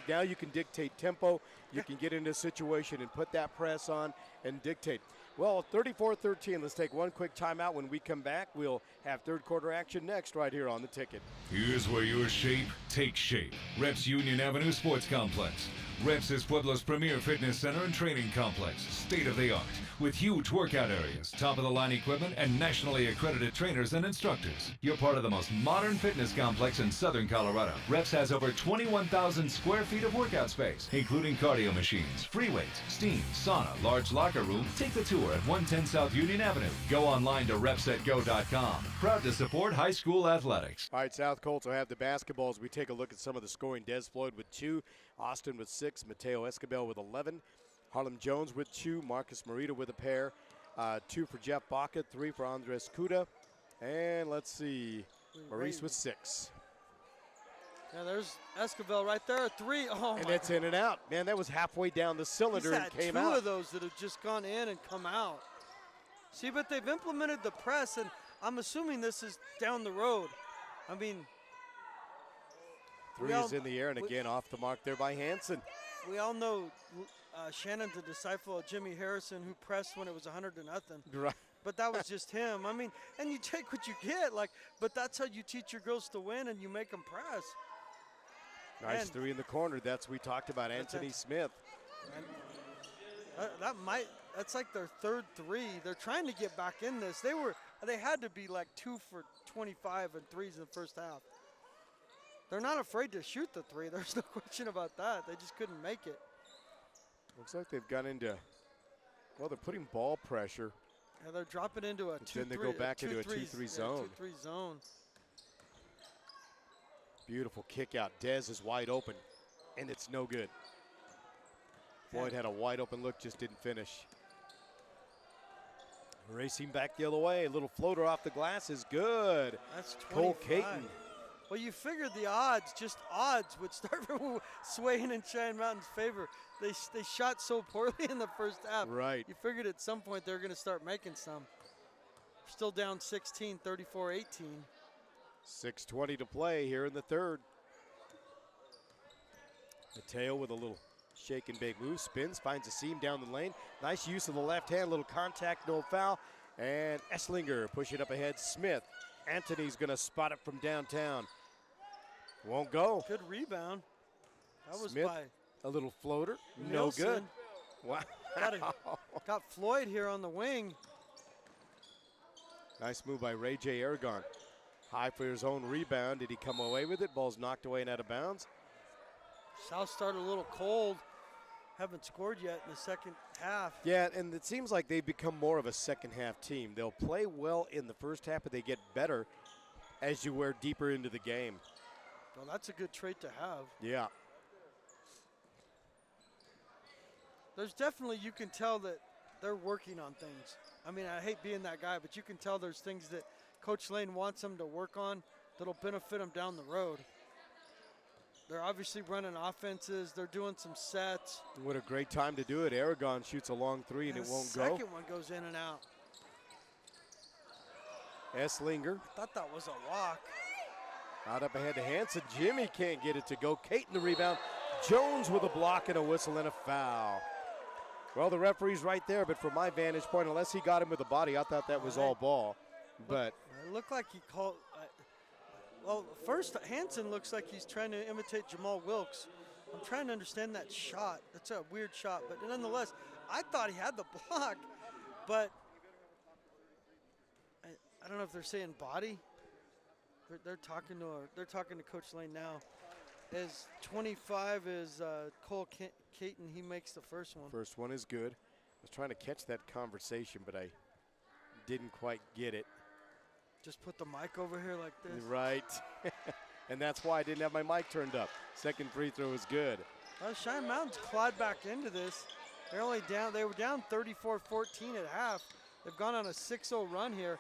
now you can dictate tempo. You can get into a situation and put that press on and dictate. Well, 34-13. Let's take one quick timeout. When we come back, we'll have third quarter action next right here on The Ticket. Here's where your shape takes shape. Reps Union Avenue Sports Complex. Reps is Pueblo's premier fitness center and training complex, state of the art, with huge workout areas, top-of-the-line equipment, and nationally accredited trainers and instructors. You're part of the most modern fitness complex in southern Colorado. Reps has over 21,000 square feet of workout space, including cardio machines, free weights, steam, sauna, large locker room. Take the tour at 110 South Union Avenue. Go online to repsetgo.com. Proud to support high school athletics. All right, South Colts will have the basketballs. We take a look at some of the scoring. Des Floyd with 2, Austin with 6, Mateo Escobar with 11, Harlem Jones with 2, Marcus Morita with a pair, 2 for Jeff Baca, 3 for Andres Cuda, and let's see, Maurice with 6. Yeah, there's Escobar right there, 3. Oh, and it's in and out. Man, that was halfway down the cylinder and came out. 2 of those that have just gone in and come out. See, but they've implemented the press, and I'm assuming this is down the road. I mean, 3 is in the air, and again off the mark there by Hansen. We all know Shannon's a disciple of Jimmy Harrison, who pressed when it was 100-0. Right. But that was just him. I mean, and you take what you get, but that's how you teach your girls to win, and you make them press. Nice 3 in the corner. That's we talked about Anthony Smith. That's like their third 3. They're trying to get back in this. They had to be like 2 for 25 and 3s in the first half. They're not afraid to shoot the 3. There's no question about that. They just couldn't make it. Looks like they've gone into, well, they're putting ball pressure. Yeah, they're dropping into a 2-3. Then they go back into a 2-3 zone. 2-3 zone. Beautiful kick out. Dez is wide open, and it's no good. Floyd had a wide open look, just didn't finish. Racing back the other way. A little floater off the glass is good. That's 25. Cole Caton. Well, you figured the odds would start swaying in Cheyenne Mountain's favor. They shot so poorly in the first half. Right. You figured at some point they were going to start making some. Still down 16, 34-18. 6:20 to play here in the third. Mateo with a little Shake and bake move, spins, finds a seam down the lane. Nice use of the left hand, little contact, no foul. And Esslinger push it up ahead. Smith. Anthony's going to spot it from downtown. Won't go. Good rebound. That was Smith, by a little floater. Nielsen. No good. Wow. Got Floyd here on the wing. Nice move by Ray J. Aragon. High for his own rebound. Did he come away with it? Ball's knocked away and out of bounds. South started a little cold. Haven't scored yet in the second half. Yeah, and it seems like they've become more of a second half team. They'll play well in the first half, but they get better as you wear deeper into the game. Well, that's a good trait to have. Yeah. There's definitely, you can tell that they're working on things. I mean, I hate being that guy, but you can tell there's things that Coach Lane wants them to work on that'll benefit them down the road. They're obviously running offenses. They're doing some sets. What a great time to do it. Aragon shoots a long three and it won't go. The second one goes in and out. Esslinger. I thought that was a walk. Out up ahead to Hanson. Jimmy can't get it to go. Caton the rebound. Jones with a block and a whistle and a foul. Well, the referee's right there, but from my vantage point, unless he got him with the body, I thought that was all ball. But it looked like he called. Well, first, Hanson looks like he's trying to imitate Jamal Wilkes. I'm trying to understand that shot. That's a weird shot, but nonetheless, I thought he had the block, but I don't know if they're saying body. They're talking to Coach Lane now. As 25 is Cole Caton. He makes the first one. First one is good. I was trying to catch that conversation, but I didn't quite get it. Just put the mic over here like this. Right. And that's why I didn't have my mic turned up. Second free throw is good. Well, Cheyenne Mountain's clawed back into this. They're only down. They were down 34-14 at half. They've gone on a 6-0 run here.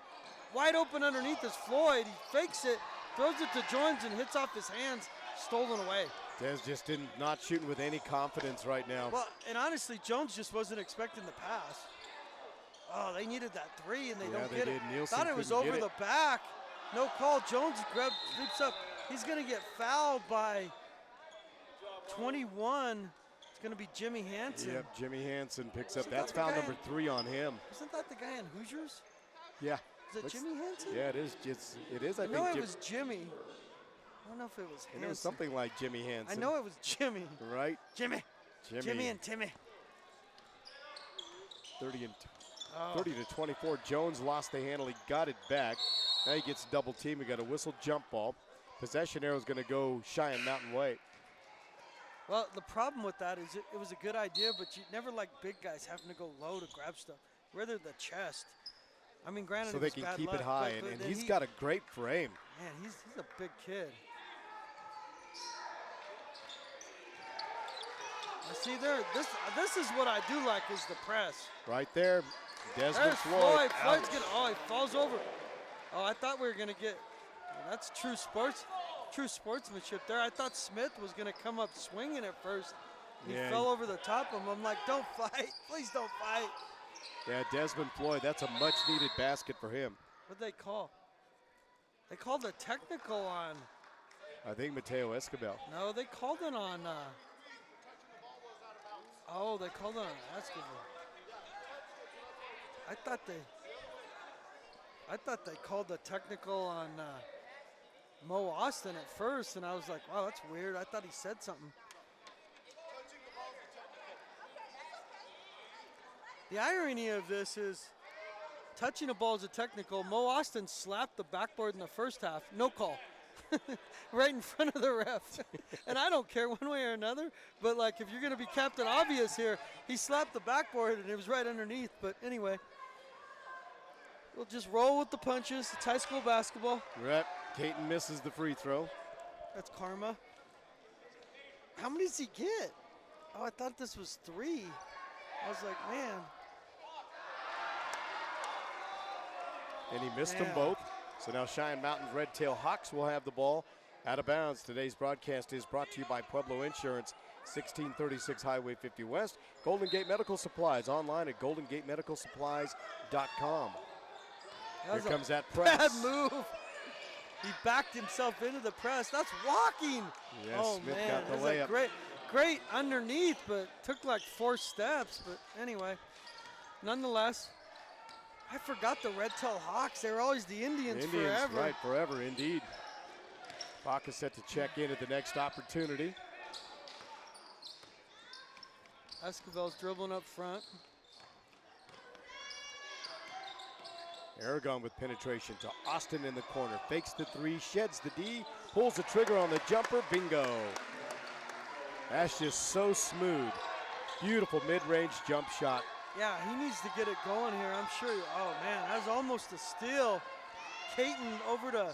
Wide open underneath is Floyd. He fakes it, throws it to Jones, and hits off his hands. Stolen away. Des just not shooting with any confidence right now. Well, and honestly, Jones just wasn't expecting the pass. Oh, they needed that three, and they don't get it. Nielsen thought it was over the back. No call. Jones leaps up. He's going to get fouled by 21. It's going to be Jimmy Hanson. Yep, Jimmy Hanson picks up. That's foul number 3 on him. Isn't that the guy in Hoosiers? Yeah. Is it Jimmy Hanson? Yeah, it is. It is. I think it was Jimmy. I don't know if it was Hanson. It was something like Jimmy Hanson. I know it was Jimmy. Right? Jimmy and Timmy. 30 to 24. Jones lost the handle. He got it back. Now he gets double team. We got a whistle jump ball. Possession arrow is going to go Cheyenne Mountain way. Well, the problem with that is it was a good idea, but you never like big guys having to go low to grab stuff. Rather the chest. I mean, granted, so they can keep it high, and he's got a great frame. Man, he's a big kid. See there, this is what I do like is the press. Right there, Desmond There's Floyd. Floyd's getting, he falls over. Oh, I thought we were gonna get. That's true sportsmanship there. I thought Smith was gonna come up swinging at first. He fell over the top of him. I'm like, don't fight, please don't fight. Yeah, Desmond Floyd. That's a much-needed basket for him. What'd they call? They called a technical on. I think Mateo Escobar. No, they called it on. They called it on basketball. I thought they called the technical on Mo Austin at first, and I was like, wow, that's weird. I thought he said something. The irony of this is touching a ball is a technical. Mo Austin slapped the backboard in the first half. No call. Right in front of the ref. And I don't care one way or another, but like if you're going to be Captain Obvious here, he slapped the backboard and it was right underneath. But anyway, we'll just roll with the punches. It's high school basketball. Right. Caton misses the free throw. That's karma. How many does he get? Oh, I thought this was 3. I was like, man. And he missed them both. So now Cheyenne Mountain's Red Tail Hawks will have the ball out of bounds. Today's broadcast is brought to you by Pueblo Insurance, 1636 Highway 50 West. Golden Gate Medical Supplies, online at goldengatemedicalsupplies.com. Here comes that press. Bad move. He backed himself into the press. That's walking. Yes, Smith got the layup. Great. great underneath, but took like 4 steps. But anyway, nonetheless, I forgot the red-tailed Hawks. They were always the Indians forever. Right, forever, indeed. Baca set to check in at the next opportunity. Escobar's dribbling up front. Aragon with penetration to Austin in the corner. Fakes the 3, sheds the D, pulls the trigger on the jumper, bingo. That's just so smooth. Beautiful mid-range jump shot. Yeah, he needs to get it going here, I'm sure. Oh, man, that was almost a steal. Caton over to...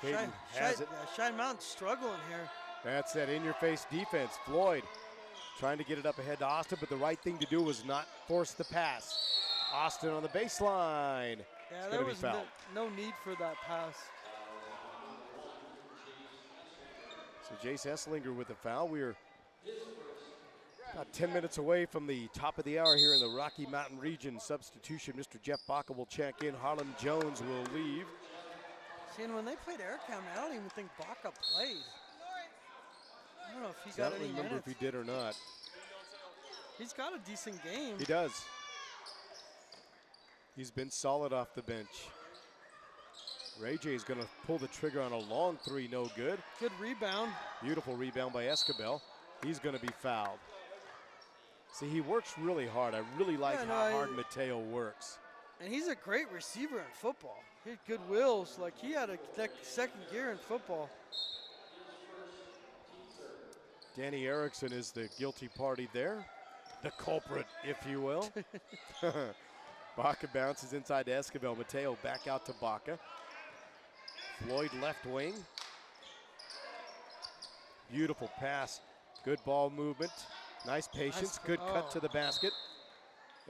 Caton has it. Cheyenne Mountain struggling here. That's that in-your-face defense. Floyd trying to get it up ahead to Austin, but the right thing to do was not force the pass. Austin on the baseline. Yeah, there was no need for that pass. So Jace Esslinger with the foul. We're about 10 minutes away from the top of the hour here in the Rocky Mountain region. Substitution, Mr. Jeff Baca will check in. Harlan Jones will leave. See, and when they played Aircam, I don't even think Baca played. I don't know if he got any minutes. I don't remember if he did or not. He's got a decent game. He does. He's been solid off the bench. Ray J is going to pull the trigger on a long 3, no good. Good rebound. Beautiful rebound by Escobar. He's going to be fouled. See, he works really hard. I really like how hard Mateo works. And he's a great receiver in football. He had good wheels. Like, he had a second gear in football. Danny Erickson is the guilty party there. The culprit, if you will. Baca bounces inside to Escobar. Mateo back out to Baca. Floyd left wing. Beautiful pass. Good ball movement. Nice patience. Good cut to the basket.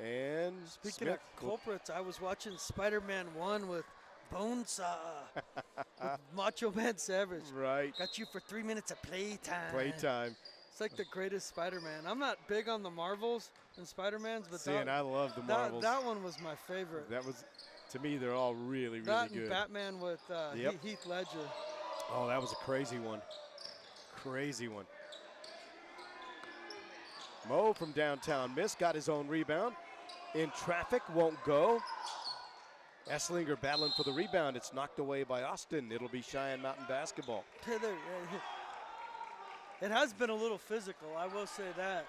And speaking of culprits, I was watching Spider-Man 1 with Bonesaw. With Macho Man Savage. Right. Got you for 3 minutes of playtime. Playtime. It's like the greatest Spider-Man. I'm not big on the Marvels and Spider-Mans, but I love the Marvels. That one was my favorite. That was, to me, they're all really, really that good. And Batman with Heath Ledger. Oh, that was a crazy one. Crazy one. Mo from downtown missed, got his own rebound. In traffic, won't go. Esslinger battling for the rebound. It's knocked away by Austin. It'll be Cheyenne Mountain basketball. It has been a little physical, I will say that.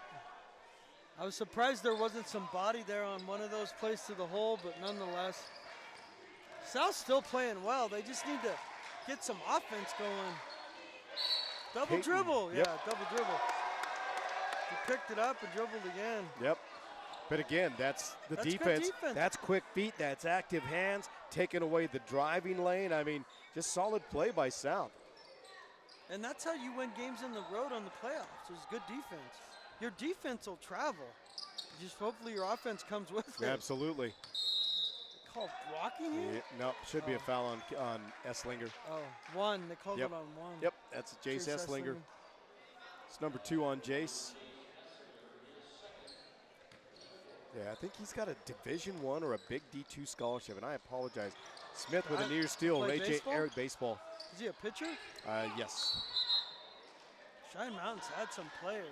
I was surprised there wasn't some body there on one of those plays to the hole, but nonetheless. South's still playing well. They just need to get some offense going. Double dribble. Yep. Yeah, double dribble. He picked it up and dribbled again. Yep. But again, that's the defense. That's quick feet. That's active hands. Taking away the driving lane. I mean, just solid play by South. And that's how you win games in the road on the playoffs, is good defense. Your defense will travel. Just hopefully your offense comes with it. Absolutely. Called blocking here? Yeah, no, should be a foul on Esslinger. Oh, 1. They called it on 1. Yep, that's Jace Esslinger. It's number 2 on Jace. Yeah, I think he's got a Division I or a big D2 scholarship, and I apologize. Smith with a near steal. Ray J. Eric baseball. Is he a pitcher? Yes. Cheyenne Mountain's had some players.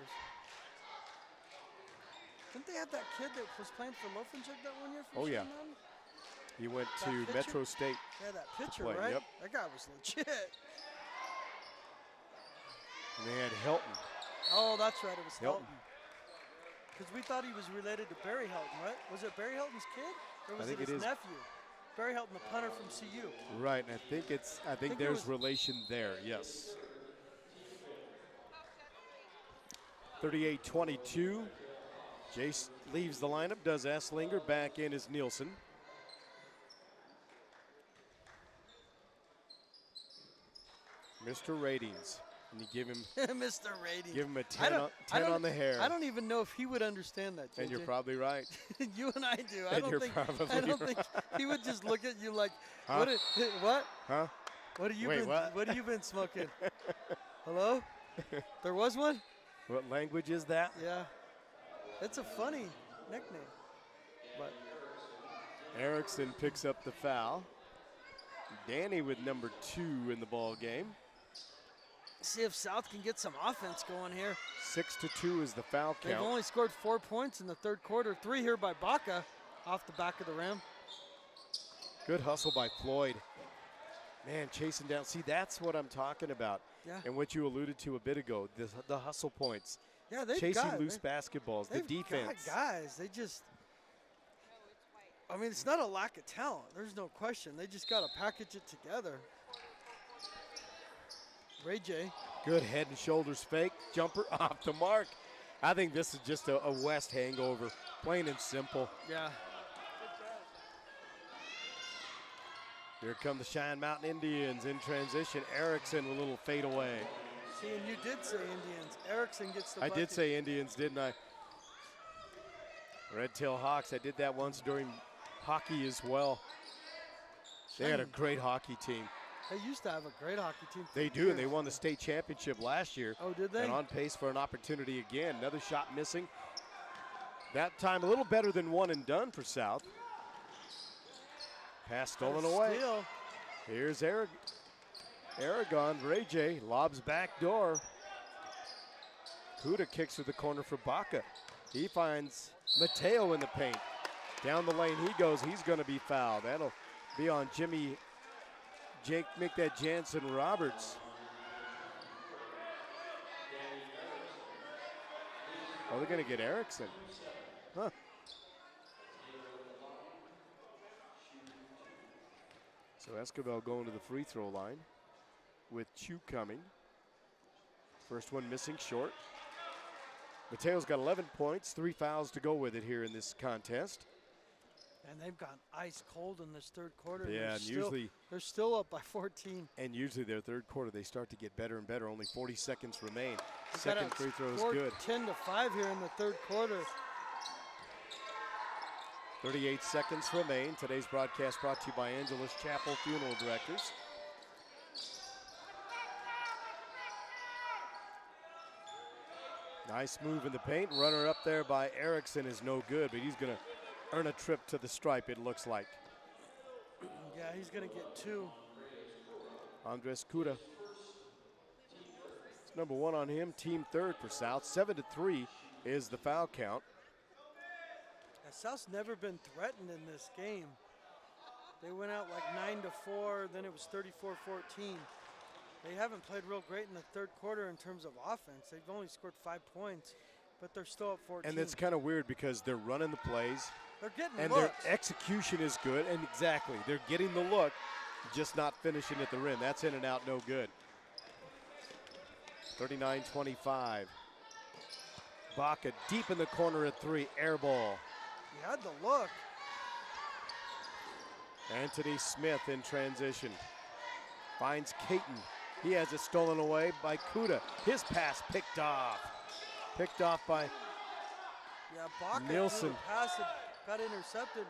Didn't they have that kid that was playing for Lofinchuk that one year from Cheyenne Mountain? He went to Metro State. Yeah, that pitcher, right? Yep. That guy was legit. And they had Helton. Oh, that's right. It was Helton. Because we thought he was related to Barry Helton, right? Was it Barry Helton's kid? Or was it his nephew? Barry Helton, the punter from CU. Right, and I think there's relation there, yes. 38-22. Jace leaves the lineup, does Esslinger. Back in is Nielsen. Mr. Ratings. And you give him Mr. Ratings. Give him a 10 on the hair. I don't even know if he would understand that, JJ. And you're probably right. You and I do. I don't think he would just look at you like, huh? What? Huh? What have you been smoking? Hello? There was one? What language is that? Yeah. It's a funny nickname. But Erickson picks up the foul. Danny with number 2 in the ball game. See if South can get some offense going here. 6-2 is the foul count. They've only scored 4 points in the third quarter. 3 here by Baca off the back of the rim. Good hustle by Floyd. Man, chasing down. See, that's what I'm talking about. Yeah. And what you alluded to a bit ago, the hustle points. Yeah, they've chasing loose basketballs, the defense. Got guys, they just, I mean, it's not a lack of talent. There's no question. They just got to package it together. Ray J. Good head and shoulders fake. Jumper off the mark. I think this is just a West hangover, plain and simple. Yeah. Here come the Cheyenne Mountain Indians in transition. Erickson with a little fade away. See, and you did say Indians. Erickson gets the bucket. I did say Indians, didn't I? Red Tail Hawks. I did that once during hockey as well. They had a great hockey team. They used to have a great hockey team. They do, and they won the state championship last year. Oh, did they? And on pace for an opportunity again. Another shot missing. That time a little better than one and done for South. Pass stolen away. Steal. Here's Aragon. Ray J lobs back door. Kuda kicks to the corner for Baca. He finds Mateo in the paint. Down the lane he goes. He's going to be fouled. That'll be on make that Jansen Roberts. Oh, they're going to get Erickson. Huh. So Escobar going to the free throw line with Chu coming. First one missing short. Mateo's got 11 points, 3 fouls to go with it here in this contest. And they've gone ice cold in this third quarter. Yeah, and usually they're still up by 14. And usually their third quarter, they start to get better and better. Only 40 seconds remain. Second free throw is good. 10-5 here in the third quarter. 38 seconds remain. Today's broadcast brought to you by Angelus Chapel Funeral Directors. Nice move in the paint. Runner up there by Erickson is no good, but he's going to earn a trip to the stripe, it looks like. Yeah, he's going to get 2. Andres Kuda. It's number 1 on him, team third for South. 7-3 is the foul count. Yeah, South's never been threatened in this game. They went out like 9-4, then it was 34-14. They haven't played real great in the third quarter in terms of offense. They've only scored 5 points, but they're still up 14. And it's kind of weird because they're running the plays. They're getting and looks. Their execution is good, and exactly, they're getting the look, just not finishing at the rim. That's in and out, no good. 39-25. Baca deep in the corner at 3, air ball. He had the look. Anthony Smith in transition. Finds Caton. He has it stolen away by Kuda. His pass picked off. Picked off by Baca Nielsen. Pass it got intercepted.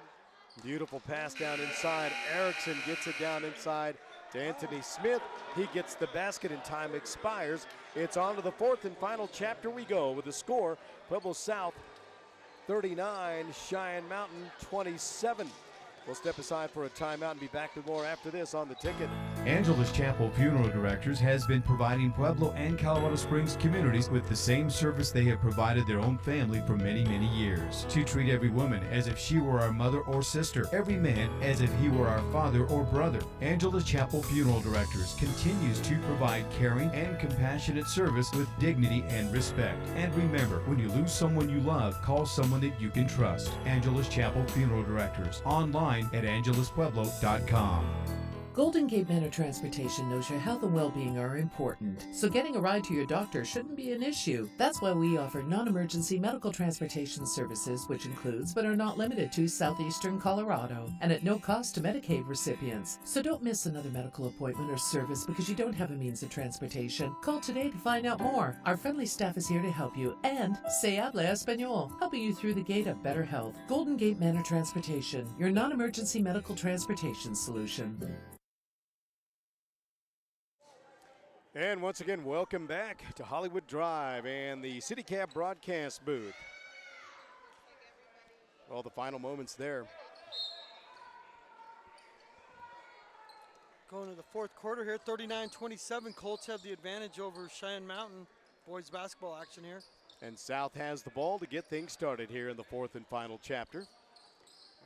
Beautiful pass down inside. Erickson gets it down inside to Anthony Smith. He gets the basket and time expires. It's on to the fourth and final chapter we go with the score. Pueblo South 39, Cheyenne Mountain 27. We'll step aside for a timeout and be back with more after this on The Ticket. Angelus Chapel Funeral Directors has been providing Pueblo and Colorado Springs communities with the same service they have provided their own family for many, many years. To treat every woman as if she were our mother or sister, every man as if he were our father or brother. Angelus Chapel Funeral Directors continues to provide caring and compassionate service with dignity and respect. And remember, when you lose someone you love, call someone that you can trust. Angelus Chapel Funeral Directors. Online at angeluspueblo.com. Golden Gate Manor Transportation knows your health and well-being are important, so getting a ride to your doctor shouldn't be an issue. That's why we offer non-emergency medical transportation services, which includes but are not limited to southeastern Colorado, and at no cost to Medicaid recipients. So don't miss another medical appointment or service because you don't have a means of transportation. Call today to find out more. Our friendly staff is here to help you, and se habla español, helping you through the gate of better health. Golden Gate Manor Transportation, your non-emergency medical transportation solution. And once again, welcome back to Hollywood Drive and the CityCab broadcast booth. Well, the final moments there. Going to the fourth quarter here, 39-27. Colts have the advantage over Cheyenne Mountain. Boys basketball action here. And South has the ball to get things started here in the fourth and final chapter.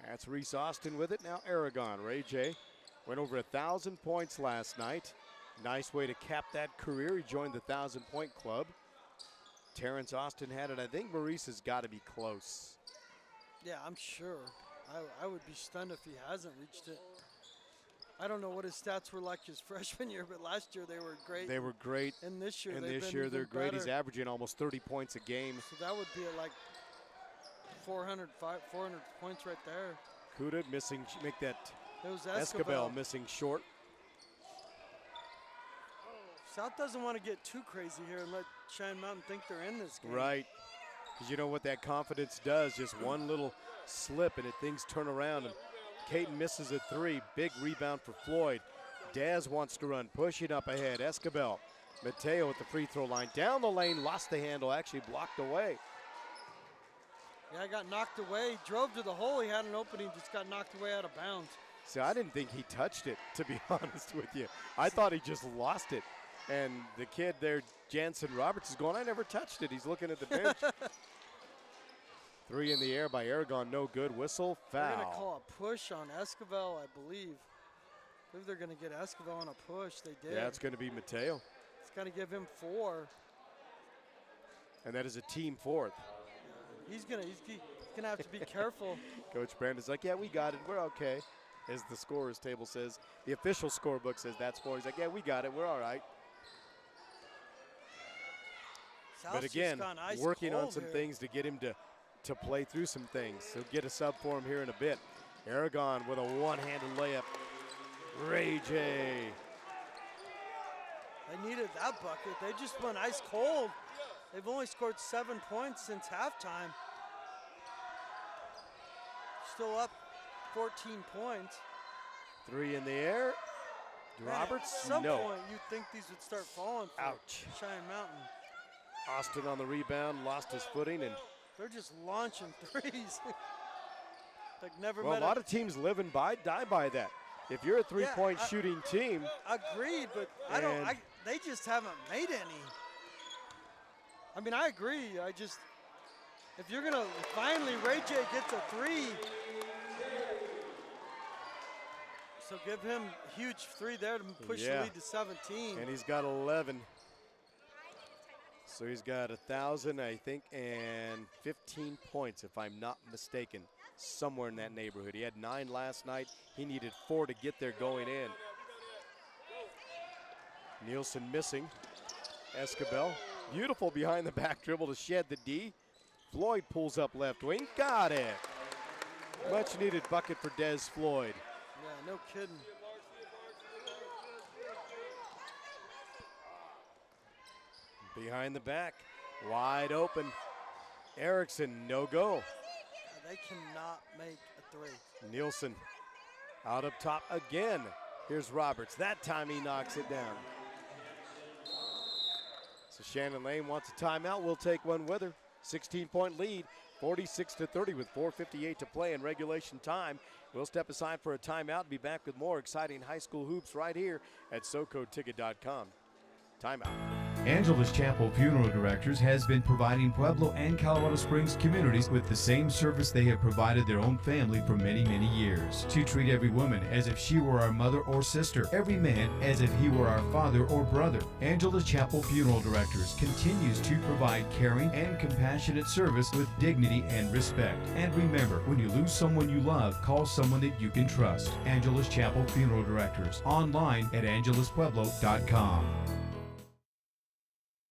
That's Reese Austin with it. Now Aragon. Ray J went over 1,000 points last night. Nice way to cap that career. He joined the 1,000-point club. Terrence Austin had it. I think Maurice has got to be close. Yeah, I'm sure. I would be stunned if he hasn't reached it. I don't know what his stats were like his freshman year, but last year they were great. They were great. And this year, they're great. He's averaging almost 30 points a game. So that would be at like 400 points right there. Kuda missing, make that. It was Escabel missing short. South doesn't want to get too crazy here and let Cheyenne Mountain think they're in this game. Right. Because you know what that confidence does. Just one little slip and things turn around. And Caton misses a three. Big rebound for Floyd. Daz wants to run, pushing up ahead. Escabel. Mateo at the free throw line. Down the lane, lost the handle, actually blocked away. Yeah, got knocked away. Drove to the hole. He had an opening, just got knocked away out of bounds. See, I didn't think he touched it, to be honest with you. I thought he just lost it. And the kid there, Jansen Roberts, is going, I never touched it. He's looking at the bench. Three in the air by Aragon, no good. Whistle, foul. They're going to call a push on Escabel, I believe. I believe they're going to get Escabel on a push. They did. Yeah, it's going to be Mateo. It's going to give him 4. And that is a team fourth. He's gonna have to be careful. Coach Brandon's like, yeah, we got it. We're okay. As the scorer's table says, the official scorebook says that's 4. He's like, yeah, we got it. We're all right. South's but again, working on some here. things to get him to play through some things. So get a sub for him here in a bit. Aragon with a one-handed layup. Ray J. They needed that bucket. They just went ice cold. They've only scored 7 points since halftime. Still up 14 points. 3 in the air. Roberts, at some no. point, you'd think these would start falling for Ouch. Cheyenne Mountain. Austin on the rebound, lost his footing. And they're just launching threes. Like never well, met a lot of teams live and die by that. If you're a three-point shooting team. Agreed, but they just haven't made any. I mean, I agree. If you're going to finally, Ray J gets a 3. So give him a huge 3 there to push the lead to 17. And he's got 11. So he's got 1,000, I think, and 15 points, if I'm not mistaken, somewhere in that neighborhood. He had 9 last night. He needed 4 to get there going in. Nielsen missing. Escabel. Beautiful behind the back dribble to shed the D. Floyd pulls up left wing. Got it. Much needed bucket for Des Floyd. Yeah, no kidding. Behind the back. Wide open. Erickson, no go. They cannot make a 3. Nielsen out up top again. Here's Roberts. That time he knocks it down. So Shannon Lane wants a timeout. We'll take one with her. 16-point lead, 46-30 with 4:58 to play in regulation time. We'll step aside for a timeout and be back with more exciting high school hoops right here at SoCoTicket.com. Timeout. Angelus Chapel Funeral Directors has been providing Pueblo and Colorado Springs communities with the same service they have provided their own family for many, many years. To treat every woman as if she were our mother or sister, every man as if he were our father or brother. Angelus Chapel Funeral Directors continues to provide caring and compassionate service with dignity and respect. And remember, when you lose someone you love, call someone that you can trust. Angelus Chapel Funeral Directors. Online at angeluspueblo.com.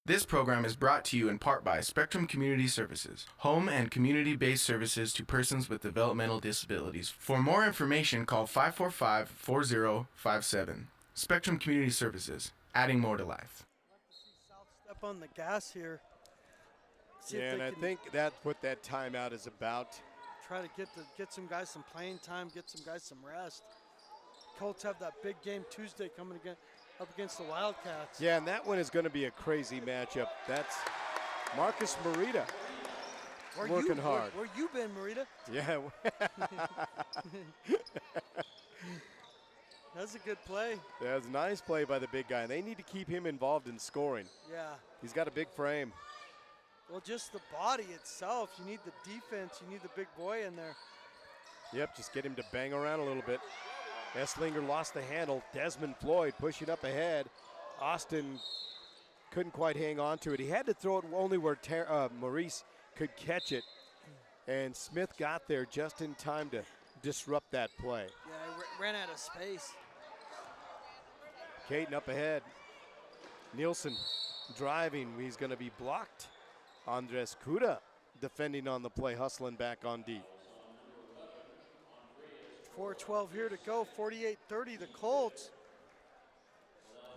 This program is brought to you in part by Spectrum Community Services, home and community-based services to persons with developmental disabilities. For more information, call 545-4057. Spectrum Community Services, adding more to life. I'd like to see South step on the gas here. Yeah, and I think that's what that timeout is about. Try to get some guys some playing time, get some guys some rest. Colts have that big game Tuesday coming again. Up against the Wildcats. Yeah, and that one is going to be a crazy matchup. That's Marcus Marita working hard. Where you been, Marita? Yeah. That's a good play. That's a nice play by the big guy. They need to keep him involved in scoring. Yeah. He's got a big frame. Well, just the body itself. You need the defense. You need the big boy in there. Yep, just get him to bang around a little bit. Esslinger lost the handle. Desmond Floyd pushing up ahead. Austin couldn't quite hang on to it. He had to throw it only where Maurice could catch it. And Smith got there just in time to disrupt that play. Yeah, he ran out of space. Caton up ahead. Nielsen driving. He's going to be blocked. Andres Kuda defending on the play, hustling back on deep. 4:12 here to go, 48-30 the Colts.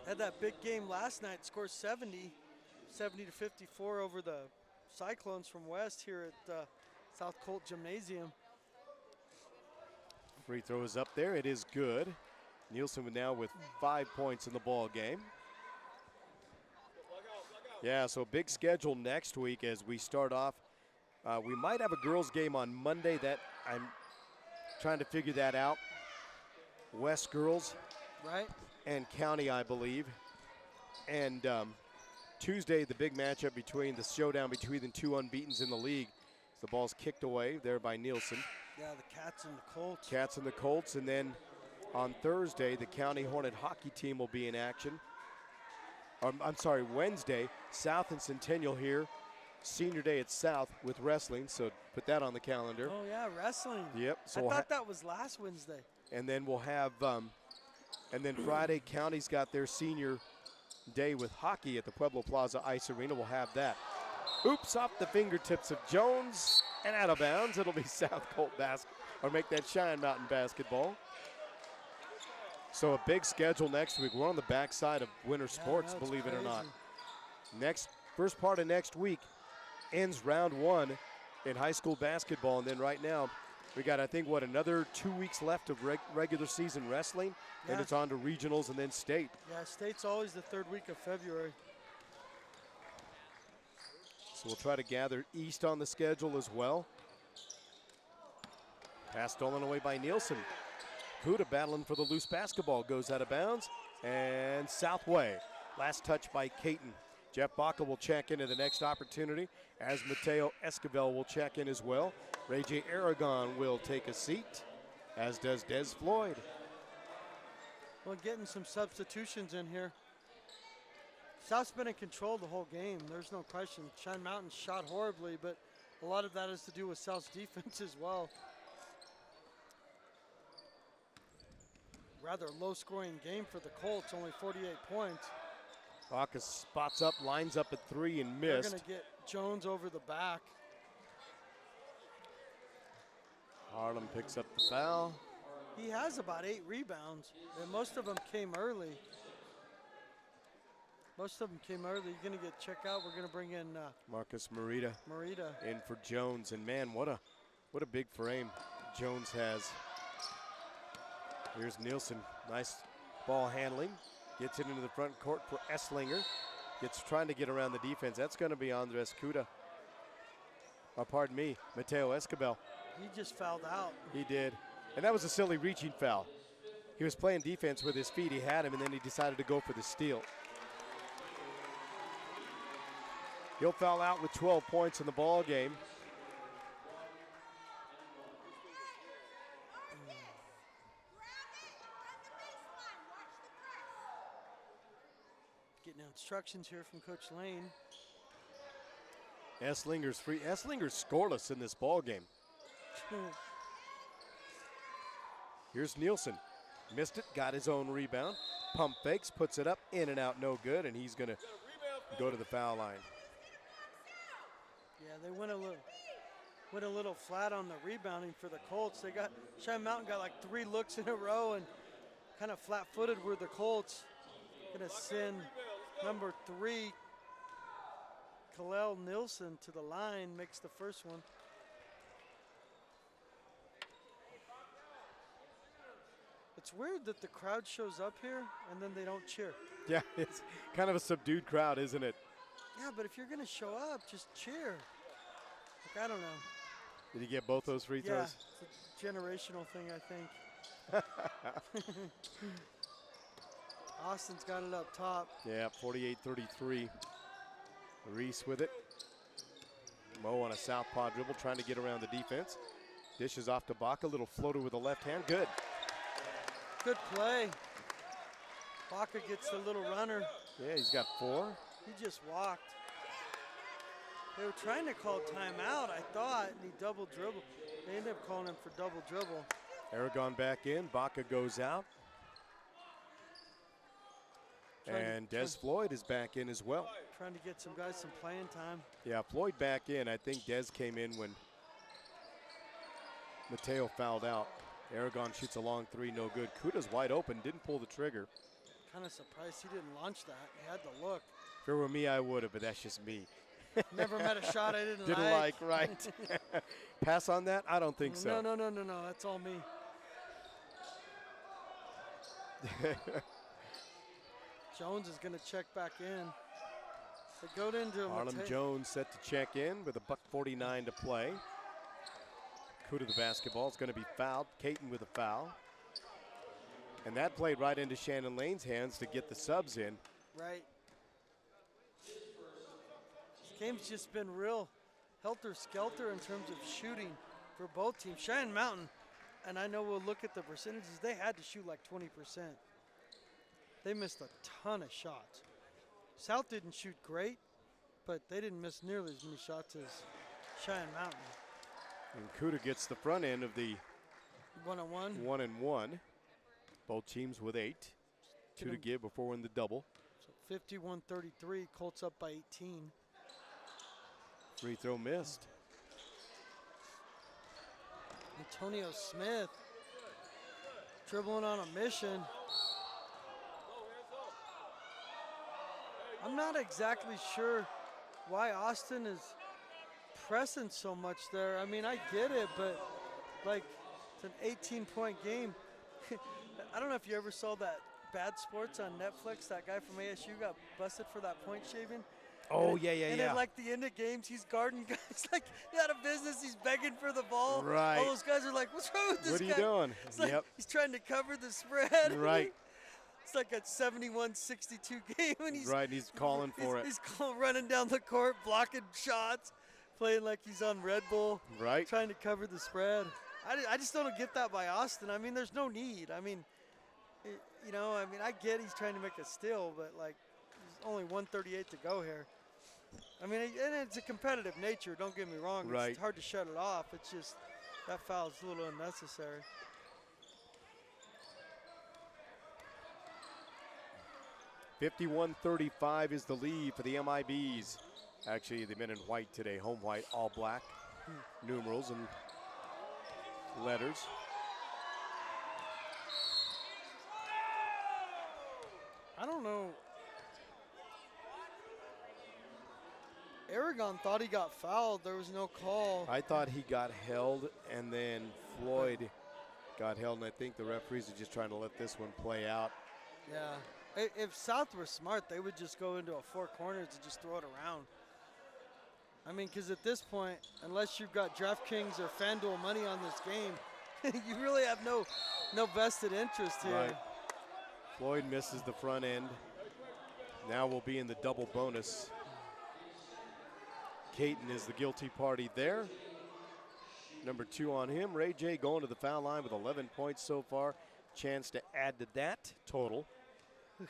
Had that big game last night, scored 70 to 54 over the Cyclones from West here at South Colt Gymnasium. Free throw is up there, it is good. Nielsen now with 5 points in the ball game. Yeah, so big schedule next week as we start off. We might have a girls game on Monday. That I'm trying to figure that out. West girls, right, and County, I believe. And Tuesday, the big matchup between the showdown between the two unbeatens in the league. The ball's kicked away there by Nielsen. Yeah, the Cats and the Colts. Cats and the Colts, and then on Thursday, the County Hornet hockey team will be in action. I'm sorry, Wednesday, South and Centennial here. Senior day at South with wrestling, so put that on the calendar. Oh, yeah, wrestling. Yep. So I thought that was last Wednesday. And then we'll have, and then Friday, County's got their senior day with hockey at the Pueblo Plaza Ice Arena. We'll have that. Oops, off the fingertips of Jones and out of bounds. It'll be South Colt basketball, or make that Cheyenne Mountain basketball. So a big schedule next week. We're on the backside of winter sports, believe it or not. First part of next week ends round 1 in high school basketball, and then right now we got, I think, another 2 weeks left of regular season wrestling, and it's on to regionals and then state. Yeah, state's always the 3rd week of February. So we'll try to gather east on the schedule as well. Pass stolen away by Nielsen. Kuda battling for the loose basketball, goes out of bounds, and Southway. Last touch by Caton. Jeff Baca will check into the next opportunity, as Mateo Esquivel will check in as well. Ray J. Aragon will take a seat, as does Des Floyd. Well, getting some substitutions in here. South's been in control the whole game, there's no question. Cheyenne Mountain shot horribly, but a lot of that has to do with South's defense as well. Rather low-scoring game for the Colts, only 48 points. Baca spots up, lines up at 3 and missed. They're going to get Jones over the back. Harlem picks up the foul. He has about 8 rebounds, and most of them came early. You're going to get checked out. We're going to bring in Marcus Marita in for Jones, and man, what a big frame Jones has. Here's Nielsen, nice ball handling. Gets it into the front court for Esslinger. Trying to get around the defense. That's going to be Andres Kuda. Mateo Esquivel. He just fouled out. He did. And that was a silly reaching foul. He was playing defense with his feet. He had him, and then he decided to go for the steal. He'll foul out with 12 points in the ball game. Getting instructions here from Coach Lane. Esslinger's free. Esslinger's scoreless in this ball game. Here's Nielsen. Missed it, got his own rebound. Pump fakes, puts it up, in and out, no good, and he's going to go to the foul line. Yeah, they went a little flat on the rebounding for the Colts. Cheyenne Mountain got like 3 looks in a row and kind of flat-footed were the Colts. Gonna send number 3, Kalel Nielsen, to the line, makes the first one. It's weird that the crowd shows up here and then they don't cheer. Yeah, it's kind of a subdued crowd, isn't it? Yeah, but if you're gonna show up, just cheer. Like, I don't know. Did he get both those free throws? Yeah, it's a generational thing, I think. Austin's got it up top. Yeah, 48-33. Reese with it. Mo on a southpaw dribble trying to get around the defense. Dishes off to Baca, little floater with the left hand, good. Good play. Baca gets the little runner. Yeah, he's got 4. He just walked. They were trying to call timeout, I thought, and he double dribbled. They ended up calling him for double dribble. Aragon back in, Baca goes out. And Des Floyd is back in as well. Trying to get some guys some playing time. Yeah, Floyd back in. I think Des came in when Mateo fouled out. Aragon shoots a long 3, no good. Kuda's wide open, didn't pull the trigger. Kind of surprised he didn't launch that. He had to look. If it were me, I would have, but that's just me. Never met a shot I didn't like. Didn't like, right. Pass on that? I don't think so. No. That's all me. Jones is going to check back in. They go into Harlem Jones set to check in with $1:49 to play. Kuda the basketball is going to be fouled. Caton with a foul. And that played right into Shannon Lane's hands to get the subs in. Right. This game's just been real helter-skelter in terms of shooting for both teams. Cheyenne Mountain, and I know we'll look at the percentages, they had to shoot like 20%. They missed a ton of shots. South didn't shoot great, but they didn't miss nearly as many shots as Cheyenne Mountain. And Kuda gets the front end of the 1-on-1. 1-and-1. Both teams with 8. 2 to give before in the double. So 51-33, Colts up by 18. Free throw missed. Antonio Smith dribbling on a mission. I'm not exactly sure why Austin is pressing so much there. I mean, I get it, but like it's an 18-point game. I don't know if you ever saw that Bad Sports on Netflix. That guy from ASU got busted for that point shaving. Oh, yeah. And at like the end of games, he's guarding guys like out of business. He's begging for the ball. Right. All those guys are like, "What's wrong with this guy?" What are you doing? It's like he's trying to cover the spread. Right. It's like a 71-62 game, and he's calling for it. He's running down the court, blocking shots, playing like he's on Red Bull. Right. Trying to cover the spread. I just don't get that by Austin. I mean, there's no need. I mean, I get he's trying to make a steal, but like, there's only 1:38 to go here. I mean, and it's a competitive nature. Don't get me wrong. Right. It's hard to shut it off. It's just that foul's a little unnecessary. $51-35 is the lead for the MIBs. Actually, they've been in white today. Home white, all black. Numerals and letters. I don't know. Aragon thought he got fouled. There was no call. I thought he got held, and then Floyd got held, and I think the referees are just trying to let this one play out. Yeah. If South were smart, they would just go into a four corners and just throw it around. I mean, because at this point, unless you've got DraftKings or FanDuel money on this game, you really have no vested interest here. Right. Floyd misses the front end. Now we'll be in the double bonus. Caton is the guilty party there. Number 2 on him. Ray J going to the foul line with 11 points so far. Chance to add to that total.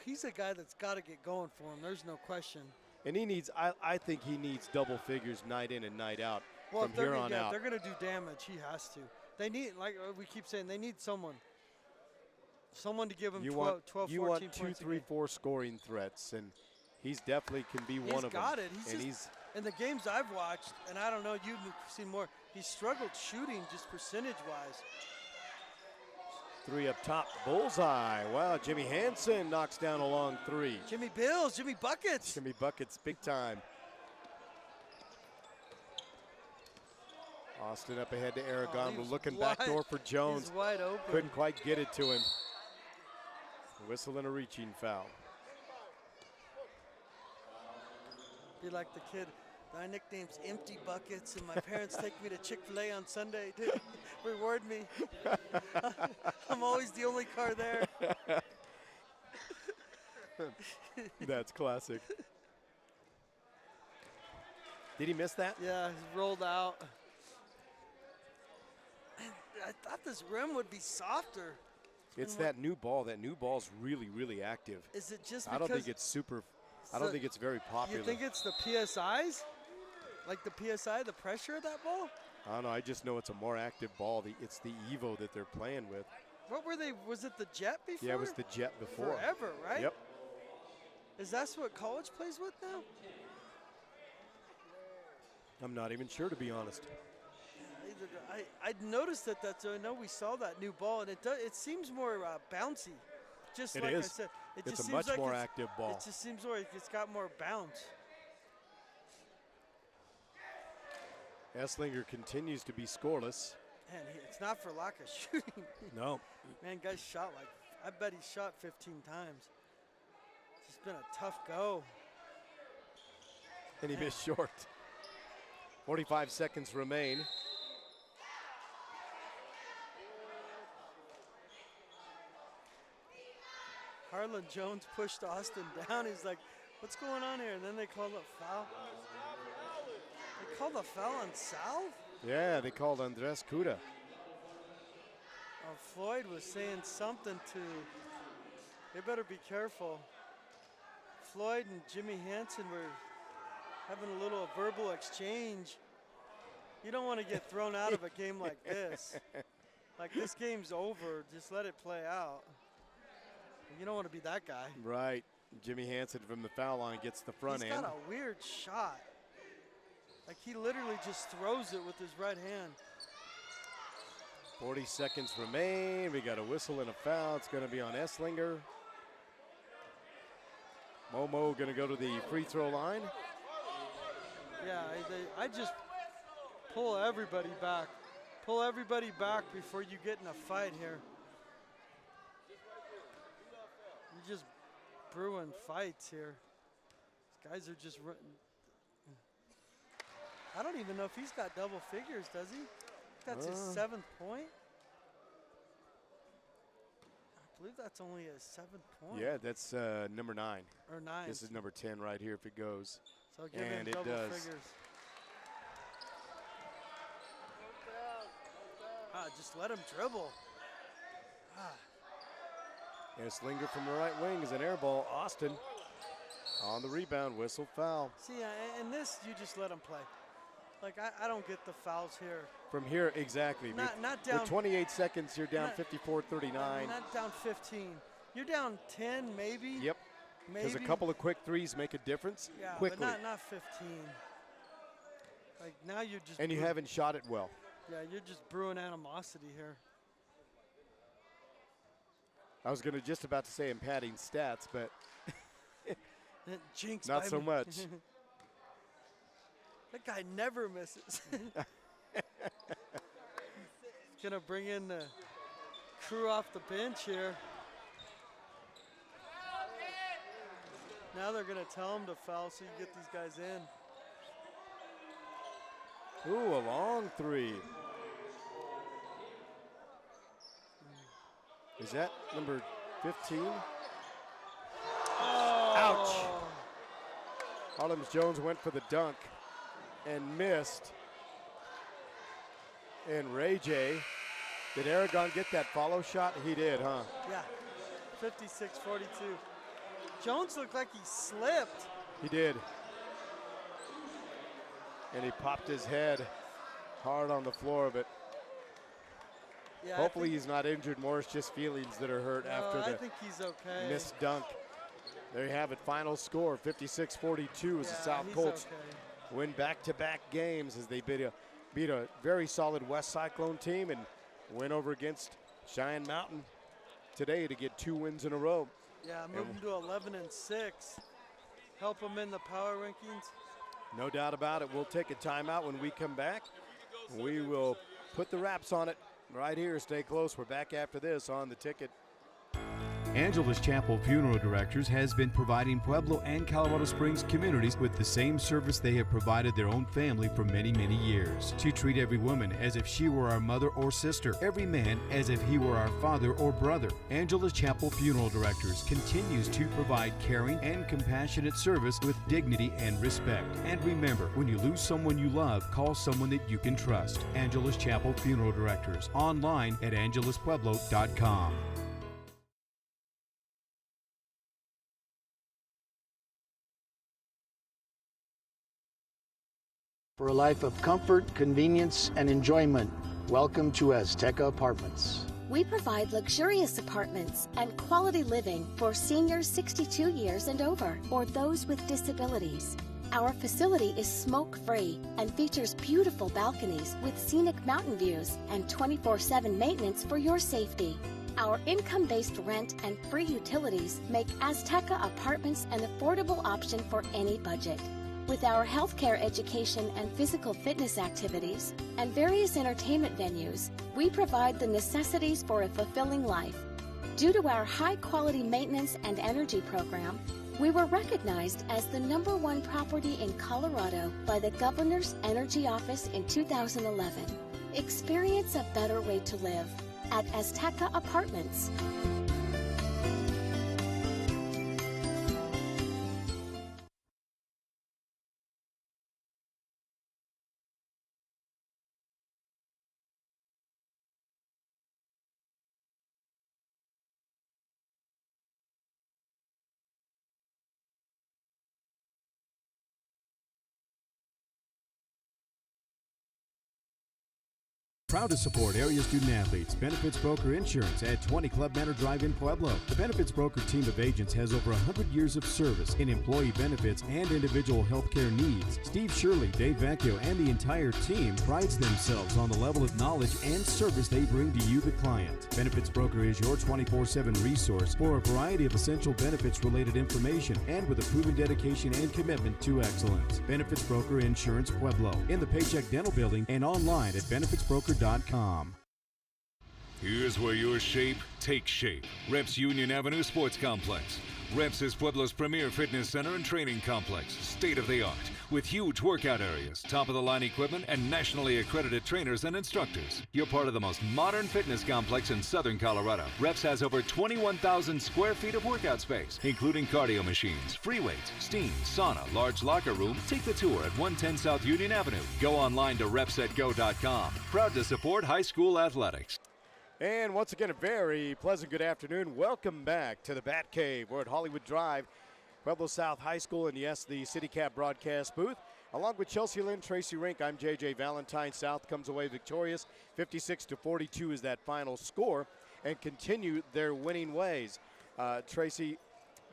He's a guy that's got to get going for him. There's no question. And he needs, I think he needs double figures night in and night out from here on out. They're going to do damage. He has to. They need, like we keep saying, they need someone. Someone to give him 12, 14 You want points 2, 3, 4 scoring threats, and he's definitely can be one of them. He's got it. He's in the games I've watched, and I don't know, you've seen more, he struggled shooting just percentage-wise. 3 up top, bullseye. Wow, Jimmy Hansen knocks down a long 3. Jimmy Bills, Jimmy Buckets. Jimmy Buckets, big time. Austin up ahead to Aragon. We're looking backdoor for Jones. He's wide open. Couldn't quite get it to him. Whistle and a reaching foul. Be like the kid. My nickname's Empty Buckets, and my parents take me to Chick-fil-A on Sunday to reward me. I'm always the only car there. That's classic. Did he miss that? Yeah, he rolled out. I thought this rim would be softer. It's that new ball. That new ball's really, really active. Is it just I don't think it's super. I don't think it's very popular. You think it's the PSIs? Like the PSI, the pressure of that ball? I don't know. I just know it's a more active ball. It's the Evo that they're playing with. What were they? Was it the Jet before? Yeah, it was the Jet before. Forever, right? Yep. Is that what college plays with now? I'm not even sure, to be honest. I noticed that. I know we saw that new ball, and it seems more bouncy. Just like I said, It's a much more active ball. It just seems like it's got more bounce. Esslinger continues to be scoreless. Man, it's not for lack of shooting. No. Man, guys shot I bet he shot 15 times. It's just been a tough go. And he missed short. 45 seconds remain. Harlan Jones pushed Austin down. He's like, what's going on here? And then they called a foul. They called a foul on Sal? Yeah, they called Andres Cuda. Floyd was saying something they better be careful. Floyd and Jimmy Hansen were having a little verbal exchange. You don't want to get thrown out of a game like this. Like, this game's over. Just let it play out. You don't want to be that guy. Right. Jimmy Hansen from the foul line gets the front end. He's got a weird shot. Like, he literally just throws it with his right hand. 40 seconds remain. We got a whistle and a foul. It's going to be on Esslinger. Momo going to go to the free throw line. Yeah, I just pull everybody back. Pull everybody back before you get in a fight here. You're just brewing fights here. These guys are just running. I don't even know if he's got double figures, does he? That's his 7th point. I believe that's only his 7th point. Yeah, that's number 9. Or 9. This is number 10 right here if it goes. So give him double figures. Just let him dribble. Esslinger from the right wing is an air ball. Austin on the rebound, whistle, foul. See, in this, you just let him play. Like, I don't get the fouls here. From here, exactly. Not down. With 28 seconds, you're down 54-39. Not down 15. You're down 10, maybe. Yep. Maybe. Because a couple of quick threes make a difference quickly. But not 15. Like, now you're just. And you haven't shot it well. Yeah, you're just brewing animosity here. I was just about to say I'm padding stats, but Jinx not so much. That guy never misses. Gonna bring in the crew off the bench here. Now they're gonna tell him to foul so you get these guys in. Ooh, a long three. Is that number 15? Oh. Ouch. Harlan Jones went for the dunk and missed. And Ray J, did Aragon get that follow shot? He did, huh? Yeah, 56-42. Jones looked like he slipped. He did. And he popped his head hard on the floor, but yeah, hopefully he's not injured more. It's just feelings that are hurt after I the think he's okay. missed dunk. There you have it, final score, 56-42 as the South Colts win back-to-back games as they beat a very solid West Cyclone team and win over against Cheyenne Mountain today to get 2 wins in a row. Yeah, move them to 11-6. Help them in the power rankings. No doubt about it. We'll take a timeout. When we come back, we will put the wraps on it right here. Stay close. We're back after this on The Ticket. Angela's Chapel Funeral Directors has been providing Pueblo and Colorado Springs communities with the same service they have provided their own family for many, many years. To treat every woman as if she were our mother or sister, every man as if he were our father or brother. Angela's Chapel Funeral Directors continues to provide caring and compassionate service with dignity and respect. And remember, when you lose someone you love, call someone that you can trust. Angela's Chapel Funeral Directors. Online at angeluspueblo.com. For a life of comfort, convenience, and enjoyment, welcome to Azteca Apartments. We provide luxurious apartments and quality living for seniors 62 years and over, or those with disabilities. Our facility is smoke-free and features beautiful balconies with scenic mountain views and 24/7 maintenance for your safety. Our income-based rent and free utilities make Azteca Apartments an affordable option for any budget. With our healthcare education and physical fitness activities and various entertainment venues, we provide the necessities for a fulfilling life. Due to our high-quality maintenance and energy program, we were recognized as the #1 property in Colorado by the Governor's Energy Office in 2011. Experience a better way to live at Azteca Apartments. Proud to support area student athletes. Benefits Broker Insurance at 20 Club Manor Drive in Pueblo. The Benefits Broker team of agents has over 100 years of service in employee benefits and individual health care needs. Steve Shirley, Dave Vecchio, and the entire team prides themselves on the level of knowledge and service they bring to you, the client. Benefits Broker is your 24/7 resource for a variety of essential benefits-related information and with a proven dedication and commitment to excellence. Benefits Broker Insurance Pueblo in the Paycheck Dental Building and online at benefitsbroker.com. Here's where your shape takes shape. Reps Union Avenue Sports Complex. Reps is Pueblo's premier fitness center and training complex, state-of-the-art, with huge workout areas, top-of-the-line equipment, and nationally accredited trainers and instructors. You're part of the most modern fitness complex in southern Colorado. Reps has over 21,000 square feet of workout space, including cardio machines, free weights, steam, sauna, large locker room. Take the tour at 110 South Union Avenue. Go online to repsetgo.com. Proud to support high school athletics. And once again, a very pleasant good afternoon. Welcome back to the Bat Cave. We're at Hollywood Drive, Pueblo South High School, and yes, the CityCap broadcast booth. Along with Chelsea Lynn, Tracy Rink, I'm JJ Valentine. South comes away victorious. 56-42 is that final score, and continue their winning ways. Tracy,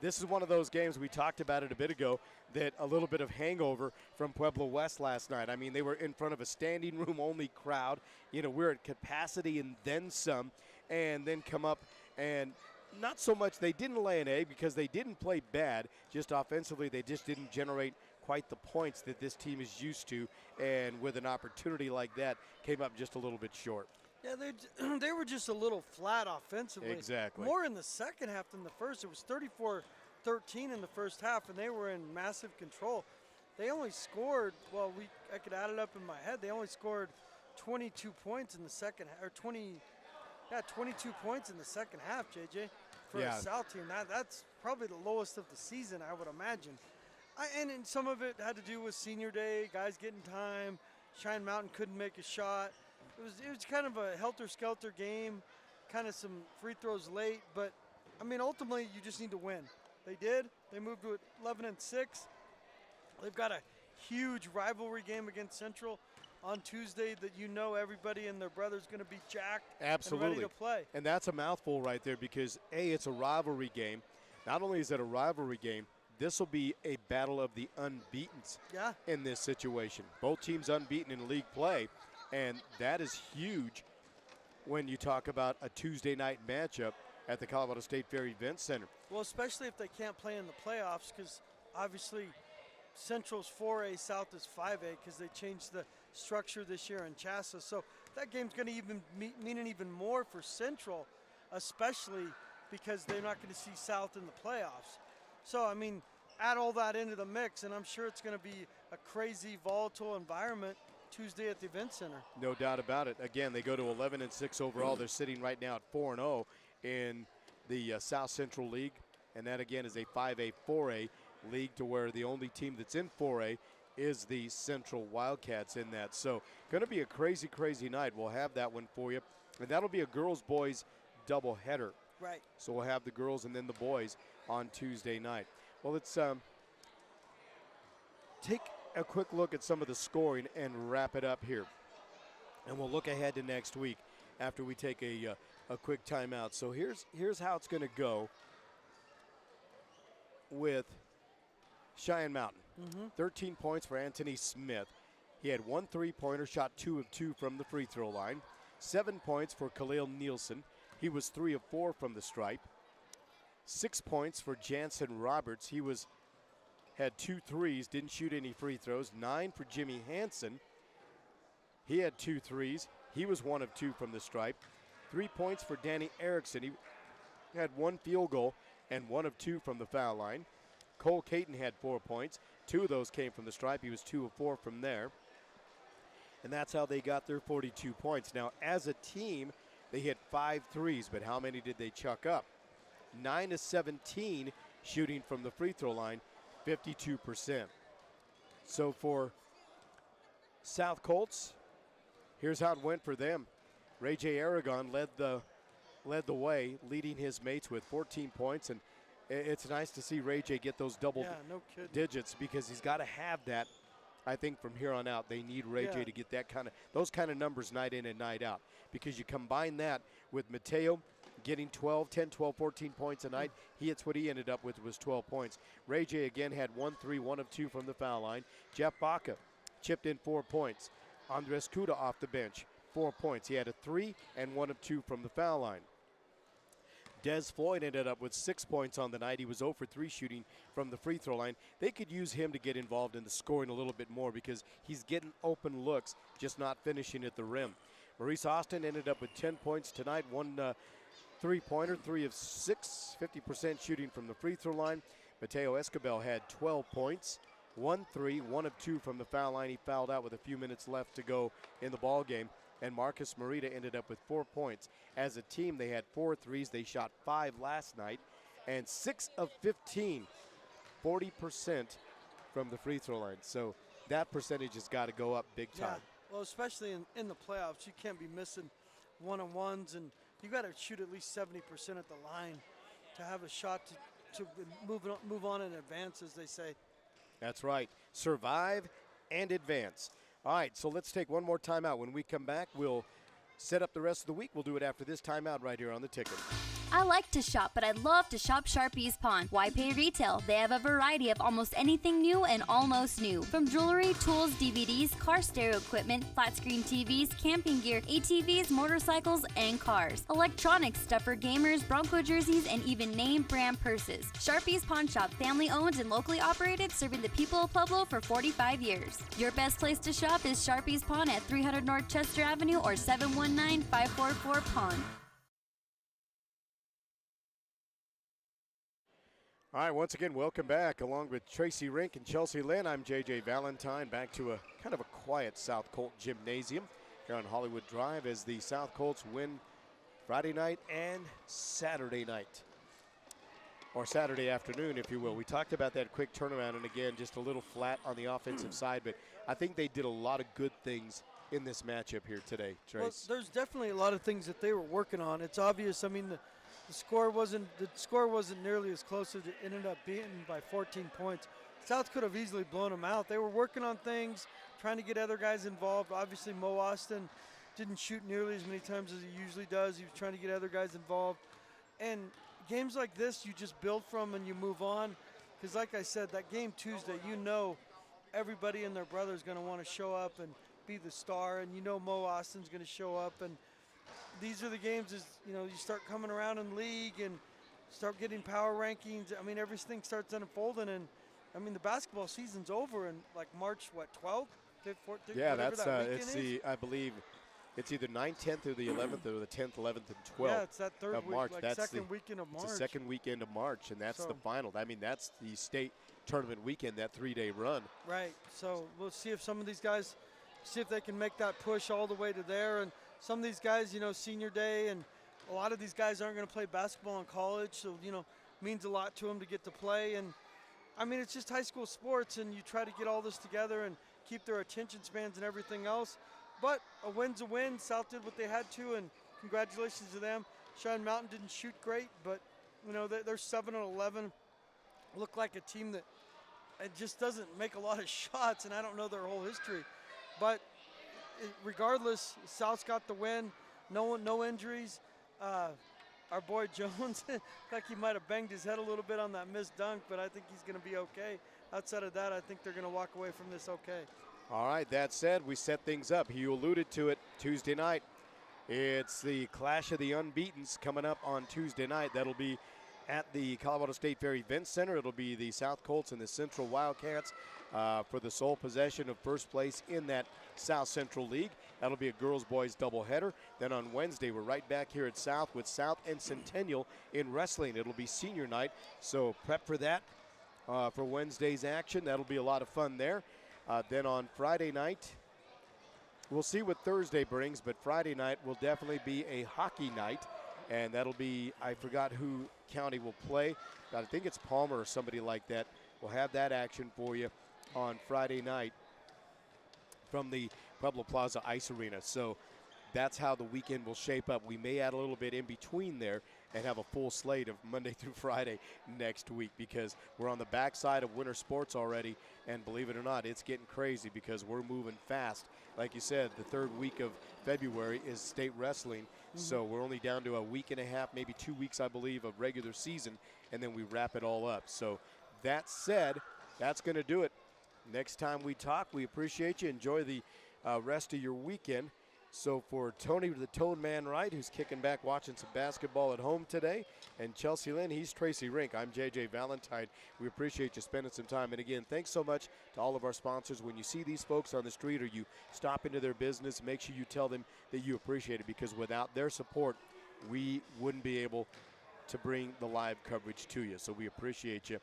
this is one of those games, we talked about it a bit ago, that a little bit of hangover from Pueblo West last night. I mean, they were in front of a standing room only crowd. You know, we're at capacity and then some, and then come up and not so much, they didn't lay an egg because they didn't play bad, just offensively they just didn't generate quite the points that this team is used to, and with an opportunity like that, came up just a little bit short. Yeah, they were just a little flat offensively. Exactly. More in the second half than the first. It was 34-13 in the first half, and they were in massive control. They only scored, well, I could add it up in my head. They only scored 22 points in the second half, or 22 points in the second half, JJ, for a South team. That's probably the lowest of the season, I would imagine. And some of it had to do with senior day, guys getting time. Cheyenne Mountain couldn't make a shot. It was kind of a helter-skelter game, kind of some free throws late, but I mean, ultimately, you just need to win. They did. They moved to 11-6. They've got a huge rivalry game against Central on Tuesday that everybody and their brother's going to be jacked and ready to play. And that's a mouthful right there because, A, it's a rivalry game. Not only is it a rivalry game, this will be a battle of the unbeatens in this situation. Both teams unbeaten in league play, and that is huge when you talk about a Tuesday night matchup at the Colorado State Fair Event Center. Well, especially if they can't play in the playoffs, because obviously Central's 4A, South is 5A, because they changed the structure this year in CHSA. So that game's going to even mean even more for Central, especially because they're not going to see South in the playoffs. So, I mean, add all that into the mix, and I'm sure it's going to be a crazy, volatile environment Tuesday at the Event Center. No doubt about it. Again, they go to 11-6 overall. They're sitting right now at 4-0 in the South Central League, and that, again, is a 5A, 4A league to where the only team that's in 4A is the Central Wildcats in that. So going to be a crazy, crazy night. We'll have that one for you. And that'll be a girls-boys doubleheader. Right. So we'll have the girls and then the boys on Tuesday night. Well, let's take a quick look at some of the scoring and wrap it up here. And we'll look ahead to next week after we take a quick timeout. So here's how it's going to go with Cheyenne Mountain. 13 points for Anthony Smith. He had 1 3-pointer, shot 2 of 2 from the free throw line. 7 points for Khalil Nielsen. He was 3 of 4 from the stripe. 6 points for Jansen Roberts. He had 2 threes, didn't shoot any free throws. 9 for Jimmy Hansen. He had 2 threes. He was 1 of 2 from the stripe. 3 points for Danny Erickson. He had 1 field goal and 1 of 2 from the foul line. Cole Caton had 4 points. 2 of those came from the stripe. He was 2 of 4 from there. And that's how they got their 42 points. Now, as a team, they hit 5 threes, but how many did they chuck up? 9 of 17 shooting from the free throw line, 52%. So for South Colts, here's how it went for them. Ray J. Aragon led the way, leading his mates with 14 points, and it's nice to see Ray J get those double digits because he's got to have that. I think from here on out, they need Ray J to get those kind of numbers night in and night out, because you combine that with Mateo getting 10, 12, 14 points a night. That's what he ended up with, was 12 points. Ray J again had 1 3, 1 of 2 from the foul line. Jeff Baca chipped in 4 points. Andres Cuda off the bench, 4 points. He had a 3 and 1 of 2 from the foul line. Des Floyd ended up with 6 points on the night. He was 0 for 3 shooting from the free throw line. They could use him to get involved in the scoring a little bit more because he's getting open looks, just not finishing at the rim. Maurice Austin ended up with 10 points tonight, 1 3-pointer, 3 of 6, 50% shooting from the free throw line. Mateo Escobar had 12 points, 1 3, 1 of 2 from the foul line. He fouled out with a few minutes left to go in the ball game. And Marcus Morita ended up with 4 points. As a team, they had 4 threes. They shot 5 last night, and 6 of 15, 40% from the free throw line. So that percentage has got to go up big time. Yeah. Well, especially in the playoffs, you can't be missing one-on-ones, and you got to shoot at least 70% at the line to have a shot to move on and advance, as they say. That's right. Survive and advance. All right, so let's take one more timeout. When we come back, we'll set up the rest of the week. We'll do it after this timeout right here on The Ticket. I like to shop, but I love to shop Sharpie's Pawn. Why pay retail? They have a variety of almost anything new and almost new. From jewelry, tools, DVDs, car stereo equipment, flat screen TVs, camping gear, ATVs, motorcycles, and cars. Electronics, stuff for gamers, Bronco jerseys, and even name brand purses. Sharpie's Pawn Shop, family owned and locally operated, serving the people of Pueblo for 45 years. Your best place to shop is Sharpie's Pawn at 300 North Chester Avenue or 719-544-PAWN. All right, once again, welcome back. Along with Tracy Rink and Chelsea Lynn, I'm J.J. Valentine, back to a kind of a quiet South Colt gymnasium here on Hollywood Drive as the South Colts win Friday night and Saturday night, or Saturday afternoon, if you will. We talked about that quick turnaround, and again, just a little flat on the offensive side, but I think they did a lot of good things in this matchup here today, Trace. Well, there's definitely a lot of things that they were working on. It's obvious. I mean, the score wasn't nearly as close as it ended up being by 14 points. South could have easily blown them out. They were working on things, trying to get other guys involved. Obviously, Mo Austin didn't shoot nearly as many times as he usually does. He was trying to get other guys involved. And games like this, you just build from and you move on. Because like I said, that game Tuesday, you know everybody and their brother is going to want to show up and be the star. And you know Mo Austin's going to show up. And these are the games, you start coming around in league and start getting power rankings. I mean, everything starts unfolding, and I mean, the basketball season's over in like March, 12th, 14th? Yeah, it's I believe It's either 9th, 10th, or the 11th, or the 10th, 11th, and 12th Yeah, it's that third of week, March. like That's second weekend of March. It's the second weekend of March, and that's So- the final. I mean, that's the state tournament weekend, that 3-day run. Right. So we'll see if some of these guys, see if they can make that push all the way to there. And some of these guys, you know, senior day, and a lot of these guys aren't going to play basketball in college. So, you know, means a lot to them to get to play. And I mean, it's just high school sports, and you try to get all this together and keep their attention spans and everything else. But a win's a win. South did what they had to, and congratulations to them. Cheyenne Mountain didn't shoot great, but, you know, they're 7-11. Look like a team that it just doesn't make a lot of shots, and I don't know their whole history. But regardless, South's got the win. No injuries. Our boy Jones, like he might have banged his head a little bit on that missed dunk, but I think he's going to be okay. Outside of that, I think they're going to walk away from this okay. All right, that said, we set things up. You alluded to it Tuesday night. It's the Clash of the Unbeatens coming up on Tuesday night. That'll be at the Colorado State Fair Event Center. It'll be the South Colts and the Central Wildcats for the sole possession of first place in that South Central League. That'll be a girls-boys doubleheader. Then on Wednesday, we're right back here at South with South and Centennial in wrestling. It'll be senior night, so prep for that for Wednesday's action. That'll be a lot of fun there. Then on Friday night, we'll see what Thursday brings, but Friday night will definitely be a hockey night, and that'll be, I forgot who county will play, but I think it's Palmer or somebody like that. We'll have that action for you on Friday night from the Pueblo Plaza Ice Arena. So that's how the weekend will shape up. We may add a little bit in between there and have a full slate of Monday through Friday next week, because we're on the backside of winter sports already, and believe it or not, it's getting crazy because we're moving fast. Like you said, the third week of February is state wrestling, so we're only down to a week and a half, maybe 2 weeks, I believe, of regular season, and then we wrap it all up. So that said, that's going to do it. Next time we talk, we appreciate you. Enjoy the rest of your weekend. So for Tony, the Tone Man Wright, who's kicking back watching some basketball at home today, and Chelsea Lynn, he's Tracy Rink. I'm JJ Valentine. We appreciate you spending some time. And again, thanks so much to all of our sponsors. When you see these folks on the street or you stop into their business, make sure you tell them that you appreciate it, because without their support, we wouldn't be able to bring the live coverage to you. So we appreciate you.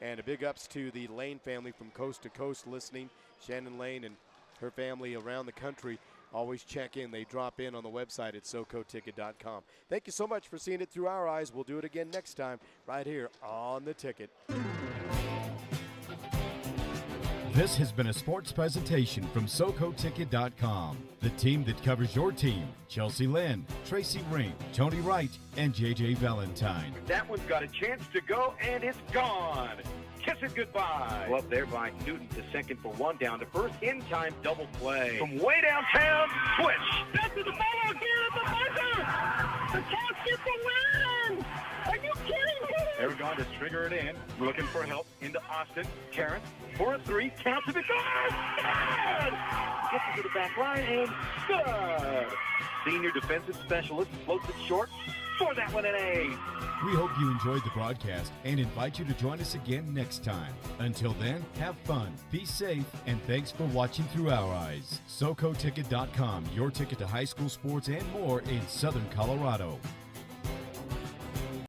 And a big ups to the Lane family from coast to coast listening. Shannon Lane and her family around the country always check in. They drop in on the website at SoCoTicket.com. Thank you so much for seeing it through our eyes. We'll do it again next time right here on The Ticket. This has been a sports presentation from SoCoTicket.com. The team that covers your team: Chelsea Lynn, Tracy Rink, Tony Wright, and JJ Valentine. That one's got a chance to go, and it's gone. Kiss it goodbye. Well, up there by Newton to second for one, down to first. In time double play. From way downtown, switch. Back to the ball again at the buzzer. The Cats get the win. Are you kidding me? They're going to trigger it in. Looking for help into Austin. Terrence for a three. Counts it. Good. Gets it to the back line and good. Senior defensive specialist floats it short for that one, an A. We hope you enjoyed the broadcast and invite you to join us again next time. Until then, have fun, be safe, and thanks for watching through our eyes. SoCoTicket.com, your ticket to high school sports and more in Southern Colorado.